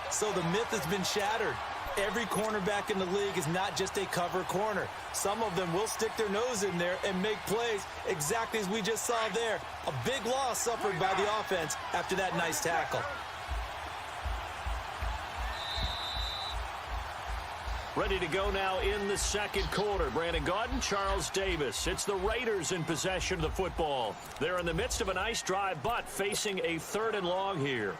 So the myth has been shattered. Every cornerback in the league is not just a cover corner. Some of them will stick their nose in there and make plays exactly as we just saw there. A big loss suffered by the offense after that nice tackle. Ready to go now in the 2nd quarter. Brandon Gaudin, Charles Davis. It's the Raiders in possession of the football. They're in the midst of a nice drive, but facing a 3rd and long here.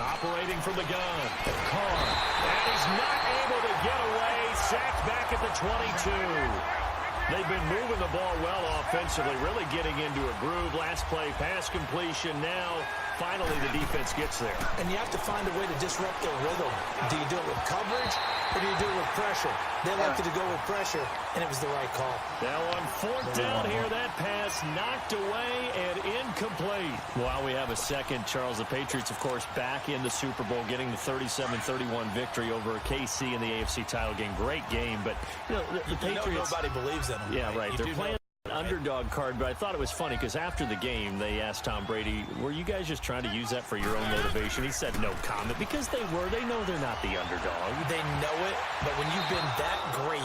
Operating from the gun. Carr. And he's not able to get away. Sacked back at the 22. They've been moving the ball well offensively, really getting into a groove. Last play, pass completion. Now, finally, the defense gets there. And you have to find a way to disrupt their rhythm. Do you do it with coverage or do you do it with pressure? They elected to go with pressure, and it was the right call. Now on 4th down here, that pass knocked away and incomplete. While we have a second, Charles, the Patriots, of course, back in the Super Bowl, getting the 37-31 victory over KC in the AFC title game. Great game, but you know, the Patriots. Nobody believes in them. Yeah, right. They're playing an underdog card, but I thought it was funny because after the game, they asked Tom Brady, were you guys just trying to use that for your own motivation? He said no comment because they were. They know they're not the underdog. They know it, but when you've been that great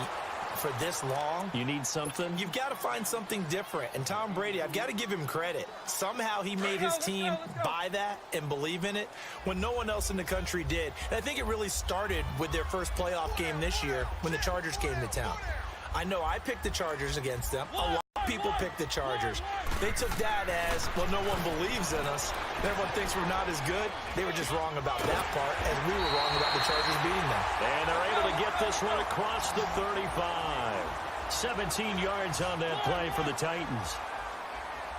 for this long, you need something. You've got to find something different. And Tom Brady, I've got to give him credit. Somehow he made his team buy that and believe in it when no one else in the country did. And I think it really started with their first playoff game this year when the Chargers came to town. I know I picked the Chargers against them. A lot of people picked the Chargers. They took that as, well, no one believes in us. Everyone thinks we're not as good. They were just wrong about that part, as we were wrong about the Chargers beating them. And they're able to get this one across the 35. 17 yards on that play for the Titans.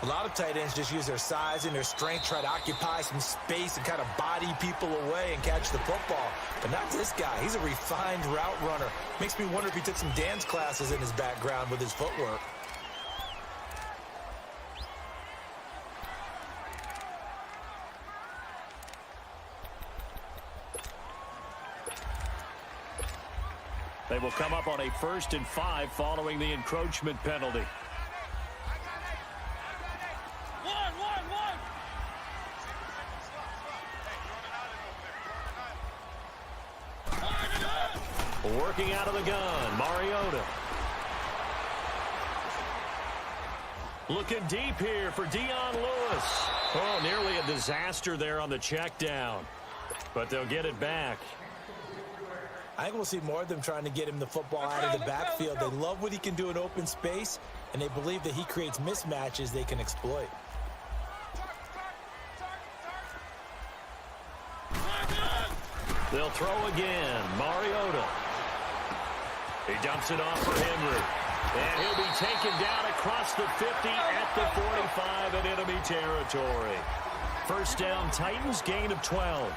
A lot of tight ends just use their size and their strength, try to occupy some space and kind of body people away and catch the football. But not this guy. He's a refined route runner. Makes me wonder if he took some dance classes in his background with his footwork. They will come up on a 1st and 5 following the encroachment penalty. Working out of the gun, Mariota. Looking deep here for Dion Lewis. Oh, nearly a disaster there on the check down. But they'll get it back. I think we'll see more of them trying to get him the football out of the backfield. They love what he can do in open space, and they believe that he creates mismatches they can exploit. They'll throw again. Mariota. He dumps it off for Henry. And he'll be taken down across the 50 at the 45 in enemy territory. First down, Titans, gain of 12.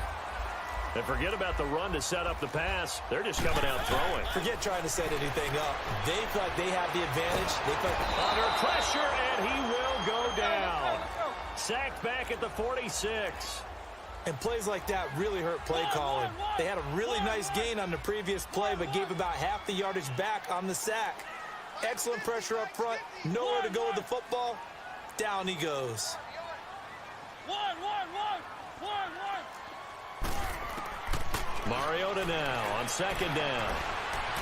And forget about the run to set up the pass. They're just coming out throwing. Forget trying to set anything up. They feel like they have the advantage. They feel like under pressure, and he will go down. Sacked back at the 46. And plays like that really hurt play calling. They had a really nice gain on the previous play, but gave about half the yardage back on the sack. Excellent pressure up front. Nowhere to go with the football. Down he goes. Mariota now on 2nd down.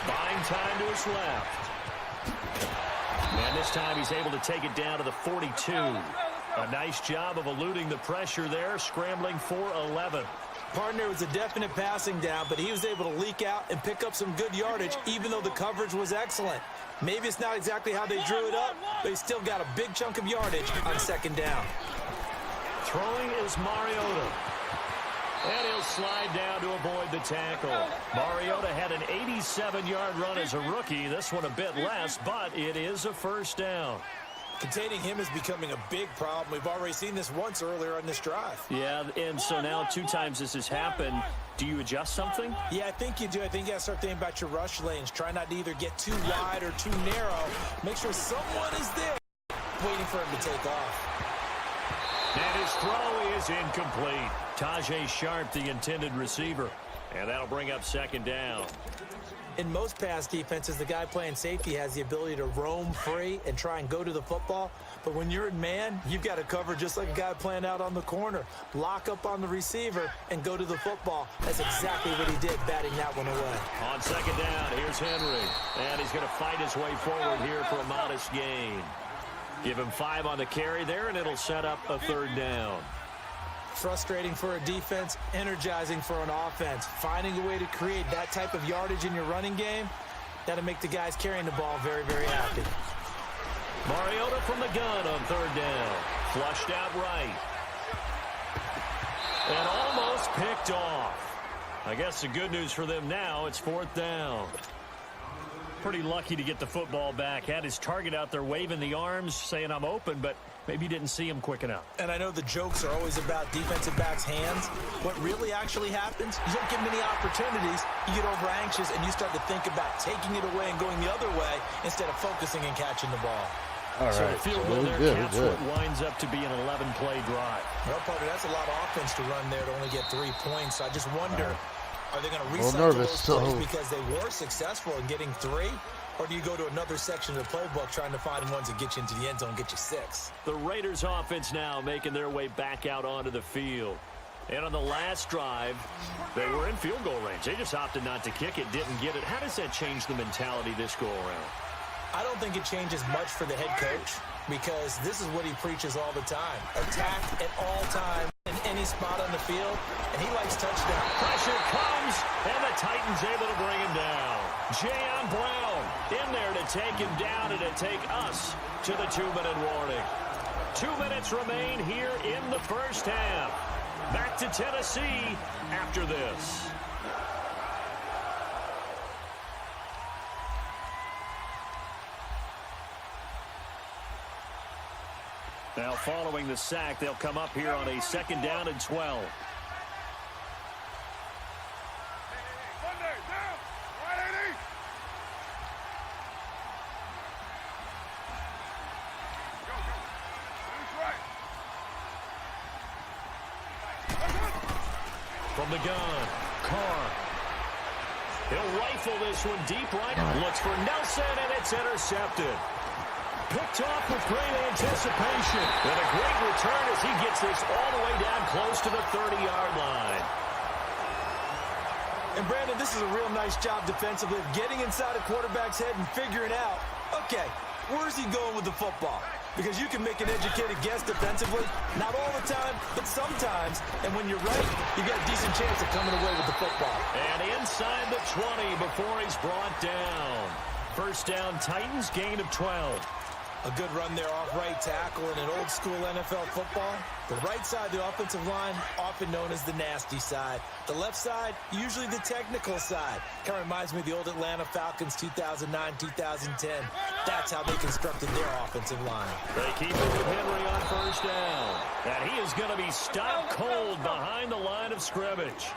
Buying time to his left. And this time he's able to take it down to the 42. A nice job of eluding the pressure there, scrambling for 11. Partner was a definite passing down, but he was able to leak out and pick up some good yardage, even though the coverage was excellent. Maybe it's not exactly how they drew it up, but he still got a big chunk of yardage on 2nd down. Throwing is Mariota. And he'll slide down to avoid the tackle. Mariota had an 87-yard run as a rookie. This one a bit less, but it is a 1st down. Containing him is becoming a big problem. We've already seen this once earlier on this drive. Yeah, and so now 2 times this has happened. Do you adjust something? Yeah, I think you do. I think you got to start thinking about your rush lanes. Try not to either get too wide or too narrow. Make sure someone is there waiting for him to take off. And his throw is incomplete. Tajay Sharp, the intended receiver. And that'll bring up 2nd down. In most pass defenses, the guy playing safety has the ability to roam free and try and go to the football. But when you're in man, you've got to cover just like a guy playing out on the corner. Lock up on the receiver and go to the football. That's exactly what he did, batting that one away. On 2nd down, here's Henry. And he's going to fight his way forward here for a modest gain. Give him 5 on the carry there, and it'll set up a 3rd down. Frustrating for a defense, energizing for an offense. Finding a way to create that type of yardage in your running game, that'll make the guys carrying the ball very, very happy. Mariota from the gun on 3rd down. Flushed out right. And almost picked off. I guess the good news for them now, it's 4th down. Pretty lucky to get the football back. Had his target out there waving the arms, saying I'm open, but maybe didn't see him quick enough. And I know the jokes are always about defensive backs' hands. What really actually happens, you don't get many opportunities, you get over anxious, and you start to think about taking it away and going the other way instead of focusing and catching the ball. All so right, the field so goal there good, counts what winds up to be an 11-play drive. Well, partner, that's a lot of offense to run there to only get 3 points. So I just wonder, are they going to recycle those plays because they were successful in getting 3? Or do you go to another section of the playbook trying to find ones that get you into the end zone and get you 6? The Raiders offense now making their way back out onto the field. And on the last drive, they were in field goal range. They just opted not to kick it, didn't get it. How does that change the mentality this go around? I don't think it changes much for the head coach because this is what he preaches all the time. Attack at all times in any spot on the field, and he likes touchdown. Pressure comes, and the Titans able to bring him down. Jayon Brown in there to take him down and to take us to the 2-minute warning. 2 minutes remain here in the first half. Back to Tennessee after this. Now following the sack, they'll come up here on a 2nd down and 12. From the gun, Carr. He'll rifle this one deep right. Looks for Nelson, and it's intercepted. Picked off with great anticipation. And a great return as he gets this all the way down close to the 30-yard line. And Brandon, this is a real nice job defensively of getting inside a quarterback's head and figuring out, okay, where's he going with the football? Because you can make an educated guess defensively, not all the time, but sometimes. And when you're right, you got a decent chance of coming away with the football. And inside the 20 before he's brought down. First down, Titans, gain of 12. A good run there off right tackle in an old-school NFL football. The right side of the offensive line, often known as the nasty side. The left side, usually the technical side. Kind of reminds me of the old Atlanta Falcons 2009-2010. That's how they constructed their offensive line. They keep it with Henry on first down. And he is going to be stopped cold behind the line of scrimmage.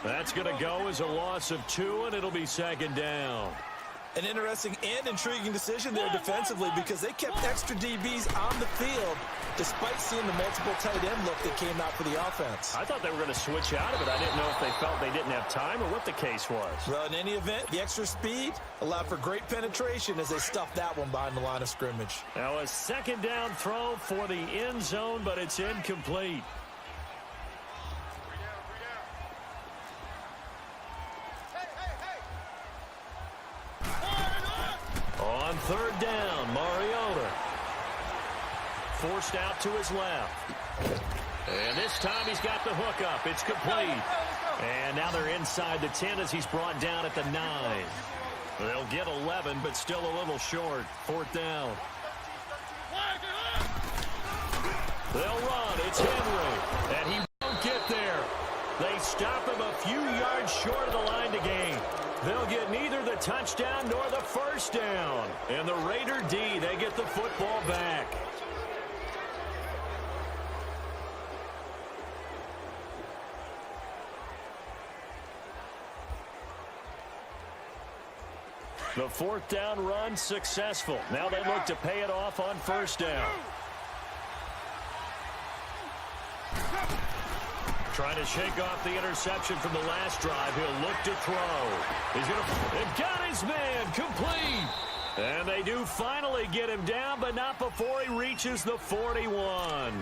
That's going to go as a loss of 2, and it'll be second down. An interesting and intriguing decision there defensively because they kept extra DBs on the field despite seeing the multiple tight end look that came out for the offense. I thought they were going to switch out of it. I didn't know if they felt they didn't have time or what the case was. Well, in any event, the extra speed allowed for great penetration as they stuffed that one behind the line of scrimmage. Now a second down throw for the end zone, but it's incomplete. On third down, Mariota. Forced out to his left. And this time he's got the hook up. It's complete. And now they're inside the 10 as he's brought down at the 9. They'll get 11, but still a little short. Fourth down. They'll run. It's Henry. And he won't get there. They stop him a few yards short of the line to gain. They'll get neither the touchdown nor the first down. And the Raider D, they get the football back. The fourth down run successful. Now they look to pay it off on first down. Trying to shake off the interception from the last drive. He'll look to throw. He's going to... They've got his man complete. And they do finally get him down, but not before he reaches the 41.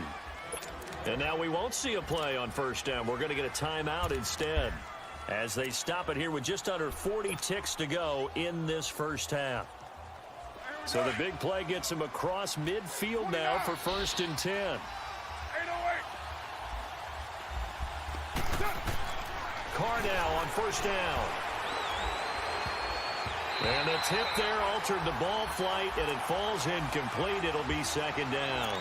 And now we won't see a play on first down. We're going to get a timeout instead as they stop it here with just under 40 ticks to go in this first half. So the big play gets him across midfield now for first and 10. Carr now on first down. And the tip there altered the ball flight, and it falls incomplete. It'll be second down.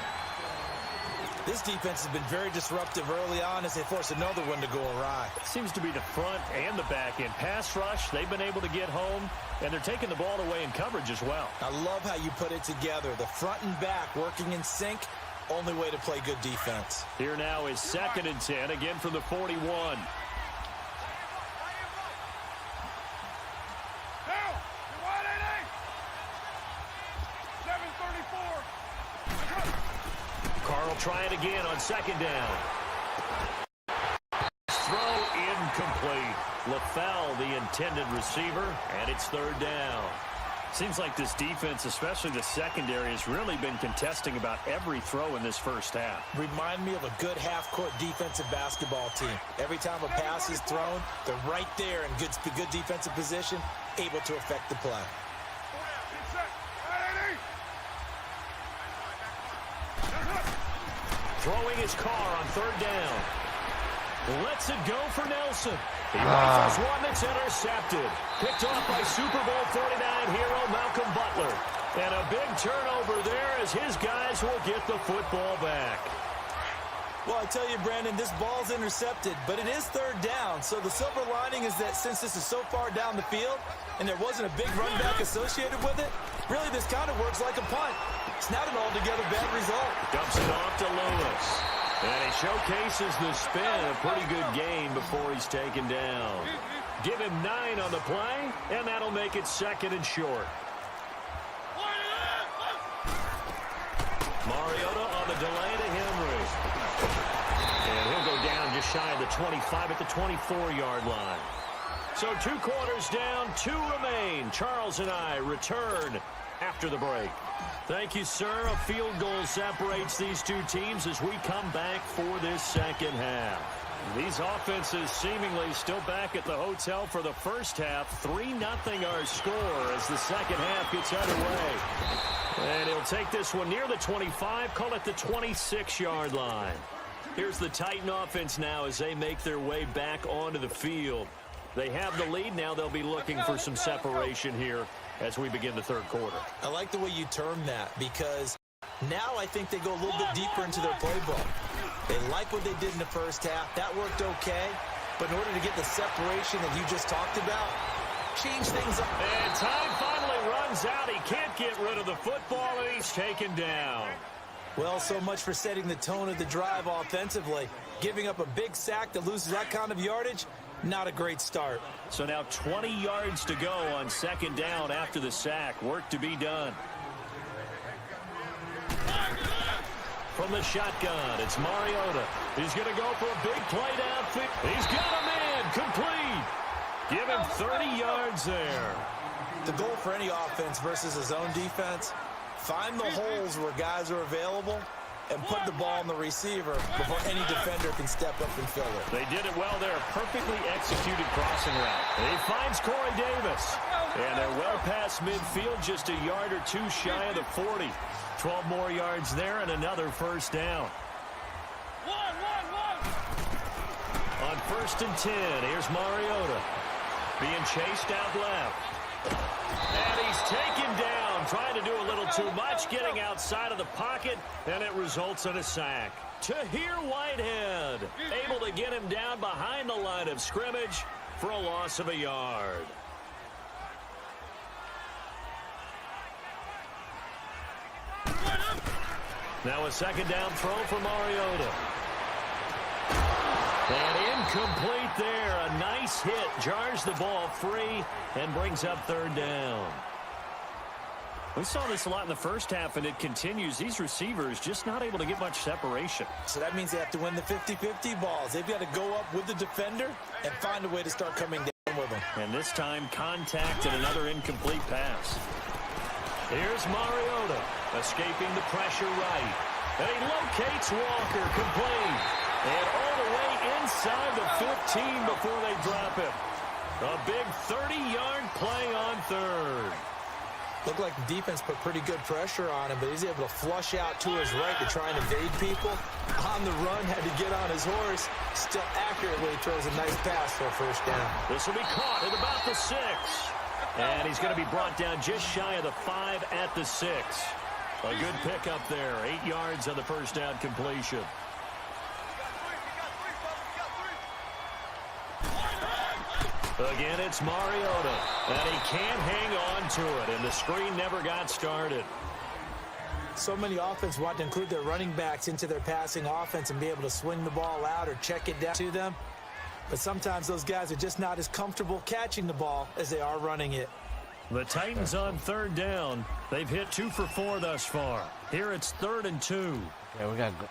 This defense has been very disruptive early on as they force another one to go awry. Seems to be the front and the back end. Pass rush, they've been able to get home, and they're taking the ball away in coverage as well. I love how you put it together. The front and back working in sync. Only way to play good defense. Here now is second and 10, again from the 41. Carl try it again on second down. Throw incomplete. LaFell, the intended receiver, and it's third down. Seems like this defense, especially the secondary, has really been contesting about every throw in this first half. Remind me of a good half-court defensive basketball team. Every time a pass is thrown, they're right there in good defensive position, able to affect the play. Throwing his car on third down. Lets it go for Nelson. He rifles one that's intercepted. Picked off by Super Bowl 49 hero Malcolm Butler. And a big turnover there as his guys will get the football back. Well, I tell you, Brandon, this ball's intercepted, but it is third down. So the silver lining is that since this is so far down the field and there wasn't a big run back associated with it, really this kind of works like a punt. It's not an altogether bad result. Dumps it off to Lewis. And he showcases the spin. A pretty good game before he's taken down. Give him 9 on the play, and that'll make it second and short. Mariota on the delay to Henry. And he'll go down just shy of the 25 at the 24-yard line. So 2 quarters down, 2 remain. Charles and I return after the break. Thank you, sir. A field goal separates these two teams as we come back for this second half. These offenses seemingly still back at the hotel for the first half. 3-0 our score as the second half gets underway. And he'll take this one near the 25, call it the 26-yard line. Here's the Titan offense now as they make their way back onto the field. They have the lead. Now they'll be looking for some separation here as we begin the third quarter. I like the way you term that because now I think they go a little bit deeper into their playbook. They like what they did in the first half. That worked okay. But in order to get the separation that you just talked about, change things up. And time finally runs out. He can't get rid of the football, and he's taken down. Well, so much for setting the tone of the drive offensively. Giving up a big sack that loses that kind of yardage, not a great start. So now 20 yards to go on second down after the sack. Work to be done. From the shotgun, it's Mariota. He's going to go for a big play downfield. He's got him in, complete. Give him 30 yards there. The goal for any offense versus a zone defense, find the holes where guys are available and put the ball on the receiver before any defender can step up and fill it. They did it well there. Perfectly executed crossing route. He finds Corey Davis. And they're well past midfield, just a yard or two shy of the 40. 12 more yards there and another first down. On 1st and 10, here's Mariota. Being chased out left. And he's taken down, trying to do a little too much, getting outside of the pocket, and it results in a sack. Tahir Whitehead able to get him down behind the line of scrimmage for a loss of a yard. Now a second down throw for Mariota. And incomplete there. A nice hit. Jars the ball free and brings up third down. We saw this a lot in the first half, and it continues. These receivers just not able to get much separation. So that means they have to win the 50-50 balls. They've got to go up with the defender and find a way to start coming down with them. And this time, contact and another incomplete pass. Here's Mariota, escaping the pressure right. And he locates Walker, complete. And all the way inside the 15 before they drop him. A big 30-yard play on third. Looked like the defense put pretty good pressure on him, but he's able to flush out to his right to try and evade people. On the run, had to get on his horse. Still accurately throws a nice pass for a first down. This will be caught at about the 6. And he's going to be brought down just shy of the 5 at the 6. A good pickup there. 8 yards on the first down completion. Again, it's Mariota. And he can't hang on to it. And the screen never got started. So many offenses want to include their running backs into their passing offense and be able to swing the ball out or check it down to them. But sometimes those guys are just not as comfortable catching the ball as they are running it. The Titans on third down. They've hit 2 for 4 thus far. Here it's 3rd and 2. Yeah, we got to go.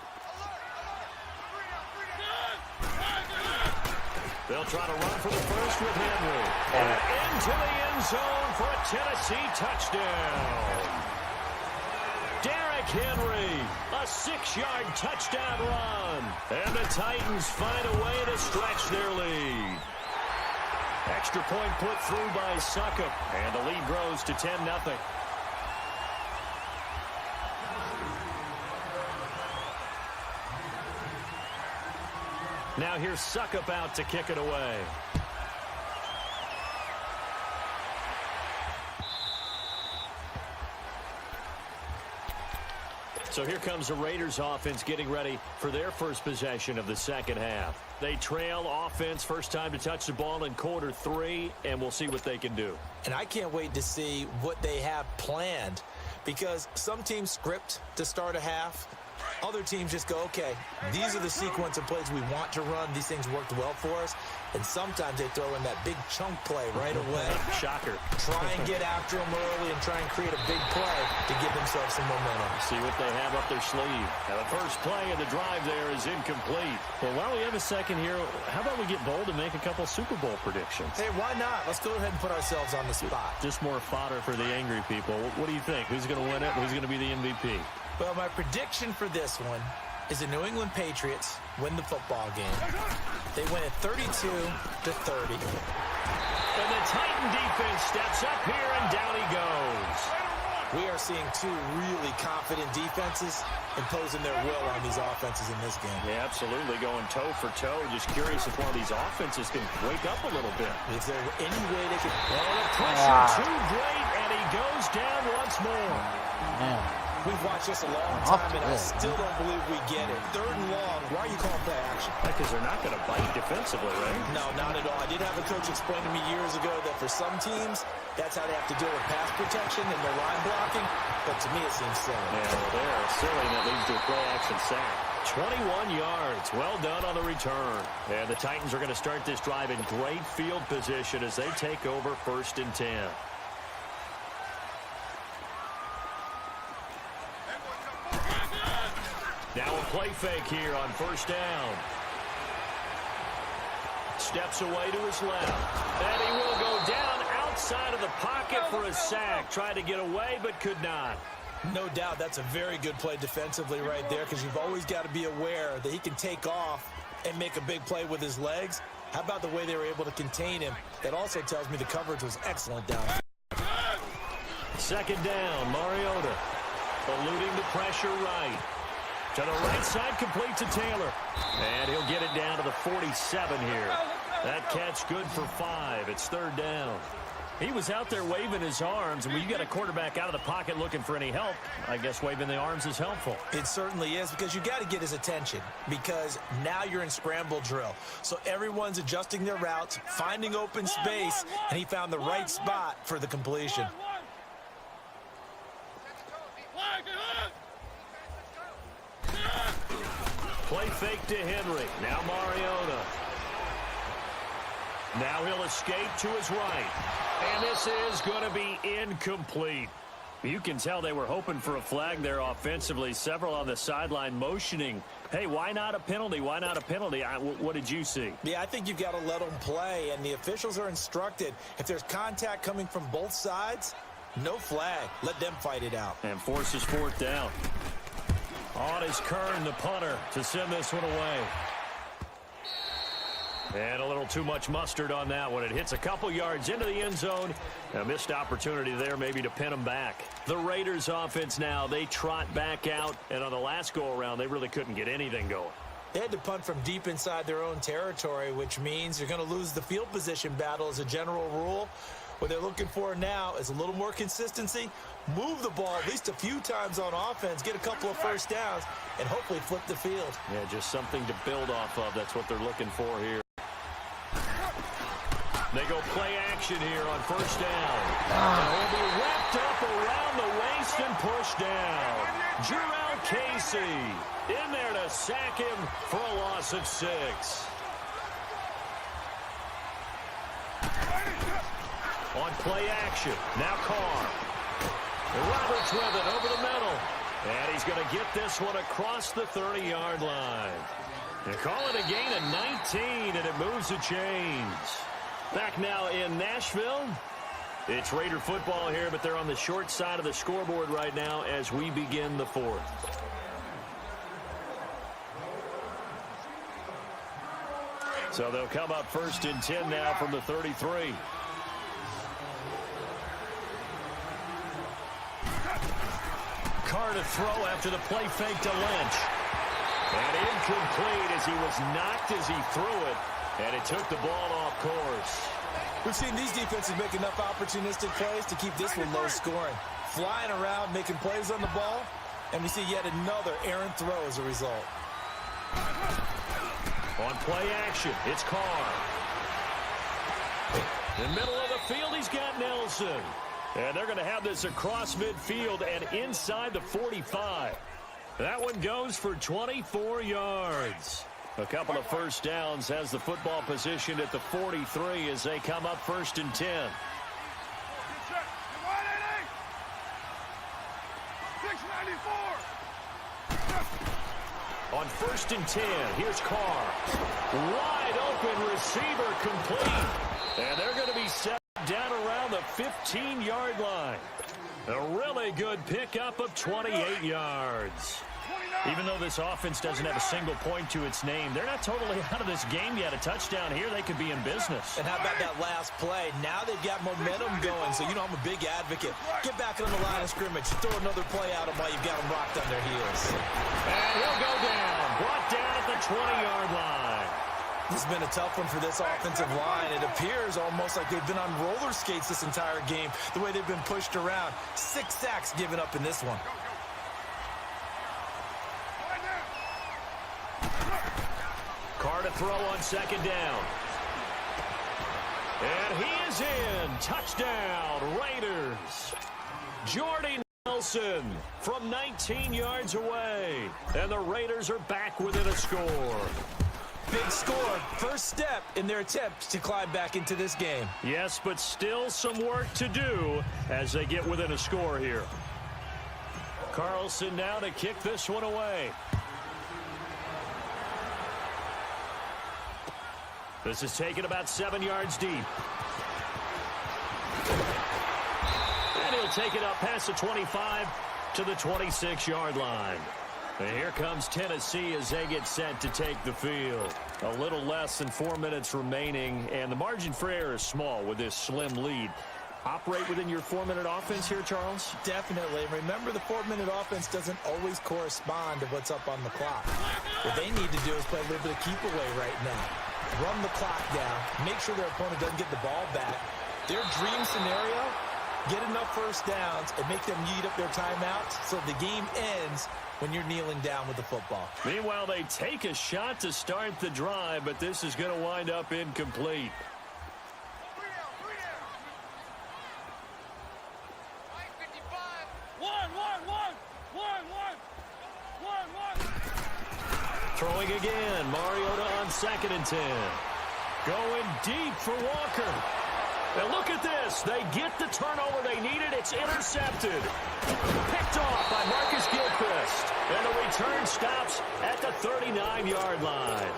They'll try to run for the first with Henry. And into the end zone for a Tennessee touchdown. Derrick Henry, a 6-yard touchdown run. And the Titans find a way to stretch their lead. Extra point put through by Suckup. And the lead grows to 10-0. Now here's Suckup out to kick it away. So here comes the Raiders offense getting ready for their first possession of the second half. They trail offense, first time to touch the ball in quarter 3, and we'll see what they can do. And I can't wait to see what they have planned, because some teams script to start a half, Other teams just go, okay, these are the sequence of plays we want to run. These things worked well for us. And sometimes they throw in that big chunk play right away. Shocker. Try and get after them early and try and create a big play to give themselves some momentum. See what they have up their sleeve. Now the first play of the drive there is incomplete. Well, while we have a second here, how about we get bold and make a couple Super Bowl predictions? Hey, why not? Let's go ahead and put ourselves on the spot. Just more fodder for the angry people. What do you think? Who's going to win it? Who's going to be the MVP? Well, my prediction for this one is the New England Patriots win the football game. They win it 32-30. And the Titan defense steps up here, and down he goes. We are seeing two really confident defenses imposing their will on these offenses in this game. Yeah, absolutely, going toe for toe. Just curious if one of these offenses can wake up a little bit. If there were any way they could... Oh, the pressure too great, and he goes down once more. Man. We've watched this a long time, and I still don't believe we get it. 3rd and long, why are you calling play action? Because they're not going to bite defensively, right? No, not at all. I did have a coach explain to me years ago that for some teams, that's how they have to deal with pass protection and their line blocking. But to me, it seems silly. Yeah, well, they're silly, and that leads to a play action sack. 21 yards. Well done on the return. And the Titans are going to start this drive in great field position as they take over 1st and 10. Now a play fake here on 1st down. Steps away to his left. And he will go down outside of the pocket for a sack. Tried to get away, but could not. No doubt that's a very good play defensively right there, because you've always got to be aware that he can take off and make a big play with his legs. How about the way they were able to contain him? That also tells me the coverage was excellent down. 2nd down, Mariota eluding the pressure right. To the right side, complete to Taylor. And he'll get it down to the 47 here. That catch good for 5. It's 3rd down. He was out there waving his arms, and when you got a quarterback out of the pocket looking for any help, I guess waving the arms is helpful. It certainly is, because you got to get his attention, because now you're in scramble drill. So everyone's adjusting their routes, finding open space, and he found the right spot for the completion. Play fake to Henry. Now Mariota. Now he'll escape to his right. And this is going to be incomplete. You can tell they were hoping for a flag there offensively. Several on the sideline motioning. Hey, why not a penalty? Why not a penalty? What did you see? Yeah, I think you've got to let them play, and the officials are instructed. If there's contact coming from both sides, no flag. Let them fight it out. And forces 4th down. On is Kern, the punter, to send this one away. And a little too much mustard on that one. It hits a couple yards into the end zone. A missed opportunity there maybe to pin them back. The Raiders offense now, they trot back out. And on the last go-around, they really couldn't get anything going. They had to punt from deep inside their own territory, which means you're going to lose the field position battle as a general rule. What they're looking for now is a little more consistency, move the ball at least a few times on offense, get a couple of 1st downs, and hopefully flip the field. Yeah, just something to build off of. That's what they're looking for here. They go play action here on 1st down. And will be wrapped up around the waist and pushed down. Jurrell Casey in there to sack him for a loss of 6. On play action, now Carr. Roberts with it over the middle. And he's going to get this one across the 30-yard line. They call it a gain of 19, and it moves the chains. Back now in Nashville. It's Raider football here, but they're on the short side of the scoreboard right now as we begin the 4th. So they'll come up 1st and 10 now from the 33. Carr to throw after the play fake to Lynch. And incomplete as he was knocked as he threw it. And it took the ball off course. We've seen these defenses make enough opportunistic plays to keep this one low scoring. Flying around, making plays on the ball, and we see yet another errant throw as a result. On play action, it's Carr. In the middle of the field, he's got Nelson. And they're going to have this across midfield and inside the 45. That one goes for 24 yards. A couple of first downs has the football positioned at the 43 as they come up 1st and 10. On 1st and 10, here's Carr. Wide open receiver complete. And they're going to be set down around the 15-yard line. A really good pickup of 28 yards. Even though this offense doesn't have a single point to its name, they're not totally out of this game yet. A touchdown here, they could be in business. And how about that last play? Now they've got momentum going, so you know I'm a big advocate. Get back on the line of scrimmage. Throw another play out of while you've got them rocked on their heels. And he'll go down. Brought down at the 20-yard line. This has been a tough one for this offensive line. It appears almost like they've been on roller skates this entire game, the way they've been pushed around. 6 sacks given up in this one. Carr to throw on 2nd down. And he is in. Touchdown, Raiders. Jordy Nelson from 19 yards away. And the Raiders are back within a score. Big score. First step in their attempt to climb back into this game. Yes, but still some work to do as they get within a score here. Carlson now to kick this one away. This is taken about 7 yards deep. And he'll take it up past the 25 to the 26-yard line. And here comes Tennessee as they get set to take the field. A little less than 4 minutes remaining, and the margin for error is small with this slim lead. Operate within your 4-minute offense here, Charles? Definitely. Remember, the 4-minute offense doesn't always correspond to what's up on the clock. What they need to do is play a little bit of keep away right now. Run the clock down. Make sure their opponent doesn't get the ball back. Their dream scenario, get enough first downs and make them eat up their timeouts so the game ends when you're kneeling down with the football. Meanwhile, they take a shot to start the drive, but this is going to wind up incomplete. Throwing again, Mariota on 2nd and 10. Going deep for Walker. And look at this. They get the turnover they needed. It's intercepted. Picked off by Marcus Gilchrist. And the return stops at the 39-yard line.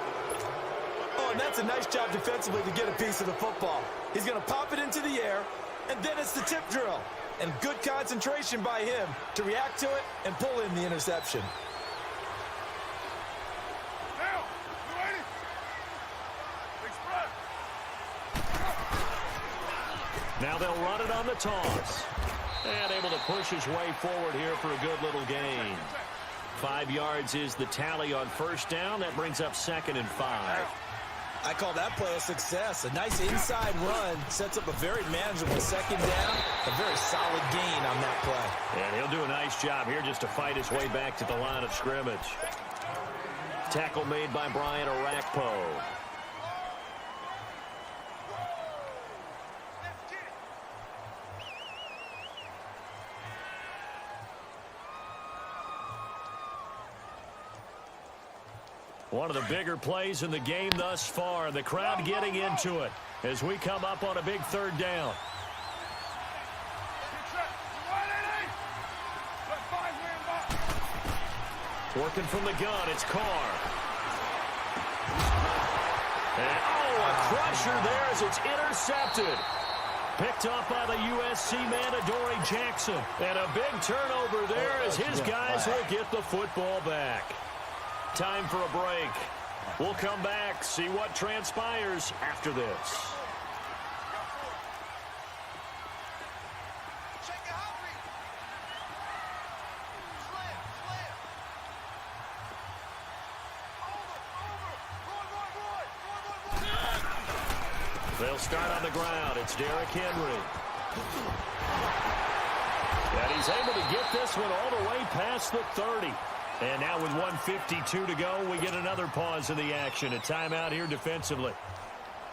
Oh, and that's a nice job defensively to get a piece of the football. He's going to pop it into the air, and then it's the tip drill. And good concentration by him to react to it and pull in the interception. Now they'll run it on the toss. And able to push his way forward here for a good little gain. 5 yards is the tally on 1st down. That brings up 2nd and 5. I call that play a success. A nice inside run sets up a very manageable 2nd down. A very solid gain on that play. And he'll do a nice job here just to fight his way back to the line of scrimmage. Tackle made by Brian Orakpo. One of the bigger plays in the game thus far. The crowd getting into it as we come up on a big 3rd down. Working from the gun, it's Carr. And, a crusher there as it's intercepted. Picked up by the USC man, Adoree Jackson. And a big turnover there as his guys will get the football back. Time for a break. We'll come back, see what transpires after this. They'll start on the ground. It's Derrick Henry. And he's able to get this one all the way past the 30. And now with 1:52 to go, we get another pause in the action. A timeout here defensively.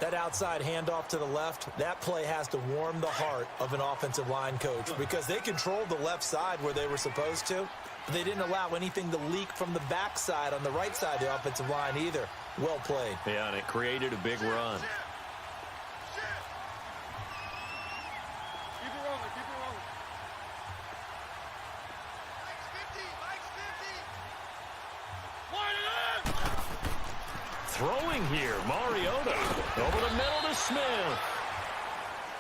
That outside handoff to the left, that play has to warm the heart of an offensive line coach because they controlled the left side where they were supposed to. But they didn't allow anything to leak from the backside on the right side of the offensive line either. Well played. Yeah, and it created a big run. Keep it rolling, keep it rolling. Mike's 50. Line it up. Throwing here, Mariota over the middle to Smith.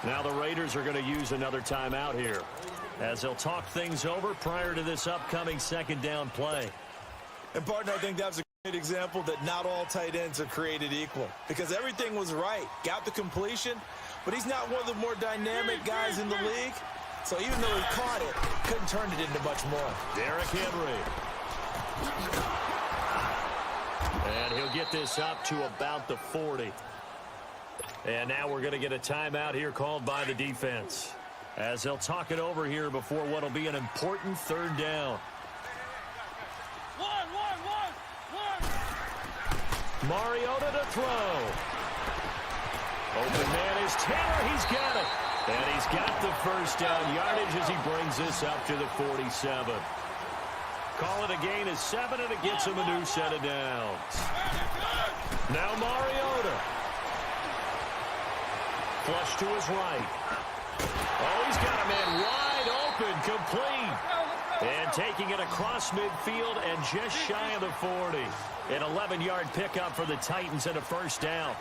Now the Raiders are going to use another timeout here as they'll talk things over prior to this upcoming second down play. And, partner, I think that was a great example that not all tight ends are created equal because everything was right. Got the completion, but he's not one of the more dynamic guys in the league. So even though he caught it, couldn't turn it into much more. Derrick Henry. And he'll get this up to about the 40. And now we're going to get a timeout here called by the defense as they'll talk it over here before what will be an important third down. One. Mariota to throw. Open man is Taylor. He's got it. And he's got the first down yardage as he brings this up to the 47. Call it a gain of 7, and it gets him a new set of downs. Now Mariota. Flush to his right. Oh, he's got a man wide open, complete. And taking it across midfield and just shy of the 40. An 11-yard pickup for the Titans and a first down.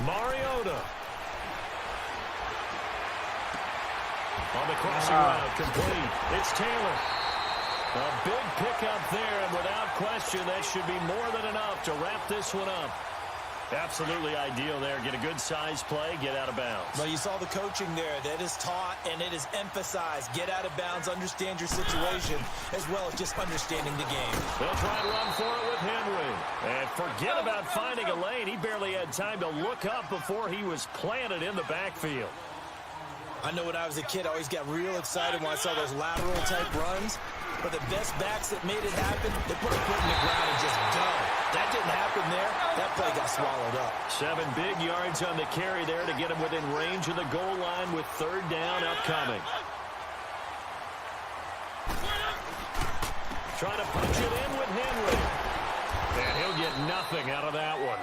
Mariota. On the crossing route, complete. It's Taylor. A big pickup there, and without question, that should be more than enough to wrap this one up. Absolutely ideal there. Get a good size play, get out of bounds. Well, you saw the coaching there. That is taught and it is emphasized. Get out of bounds, understand your situation, as well as just understanding the game. They'll try to run for it with Henry. And forget about finding a lane. He barely had time to look up before he was planted in the backfield. I know when I was a kid, I always got real excited when I saw those lateral-type runs. But the best backs that made it happen, they put a foot in the ground and just go. That didn't happen there. That play got swallowed up. 7 big yards on the carry there to get him within range of the goal line with third down upcoming. Trying to punch it in with Henry. And he'll get nothing out of that one.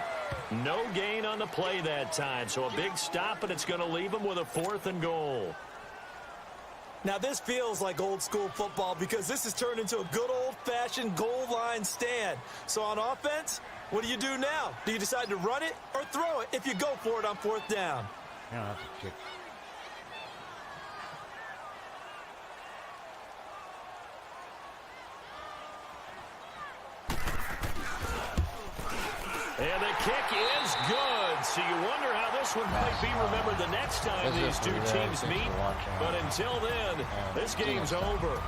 No gain on the play that time. So a big stop, and it's going to leave him with a 4th and goal. Now, this feels like old-school football because this has turned into a good old-fashioned goal line stand. So on offense, what do you do now? Do you decide to run it or throw it if you go for it on 4th down? You don't have to kick. And the kick is good. So you wonder how this one might be remembered the next time these two teams meet. But until then, this game's over.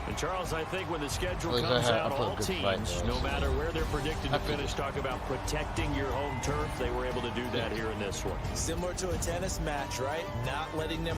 And Charles, I think when the schedule comes out, all teams, no matter where they're predicted to finish, talk about protecting your home turf. They were able to do that here in this one. Similar to a tennis match, right? Not letting them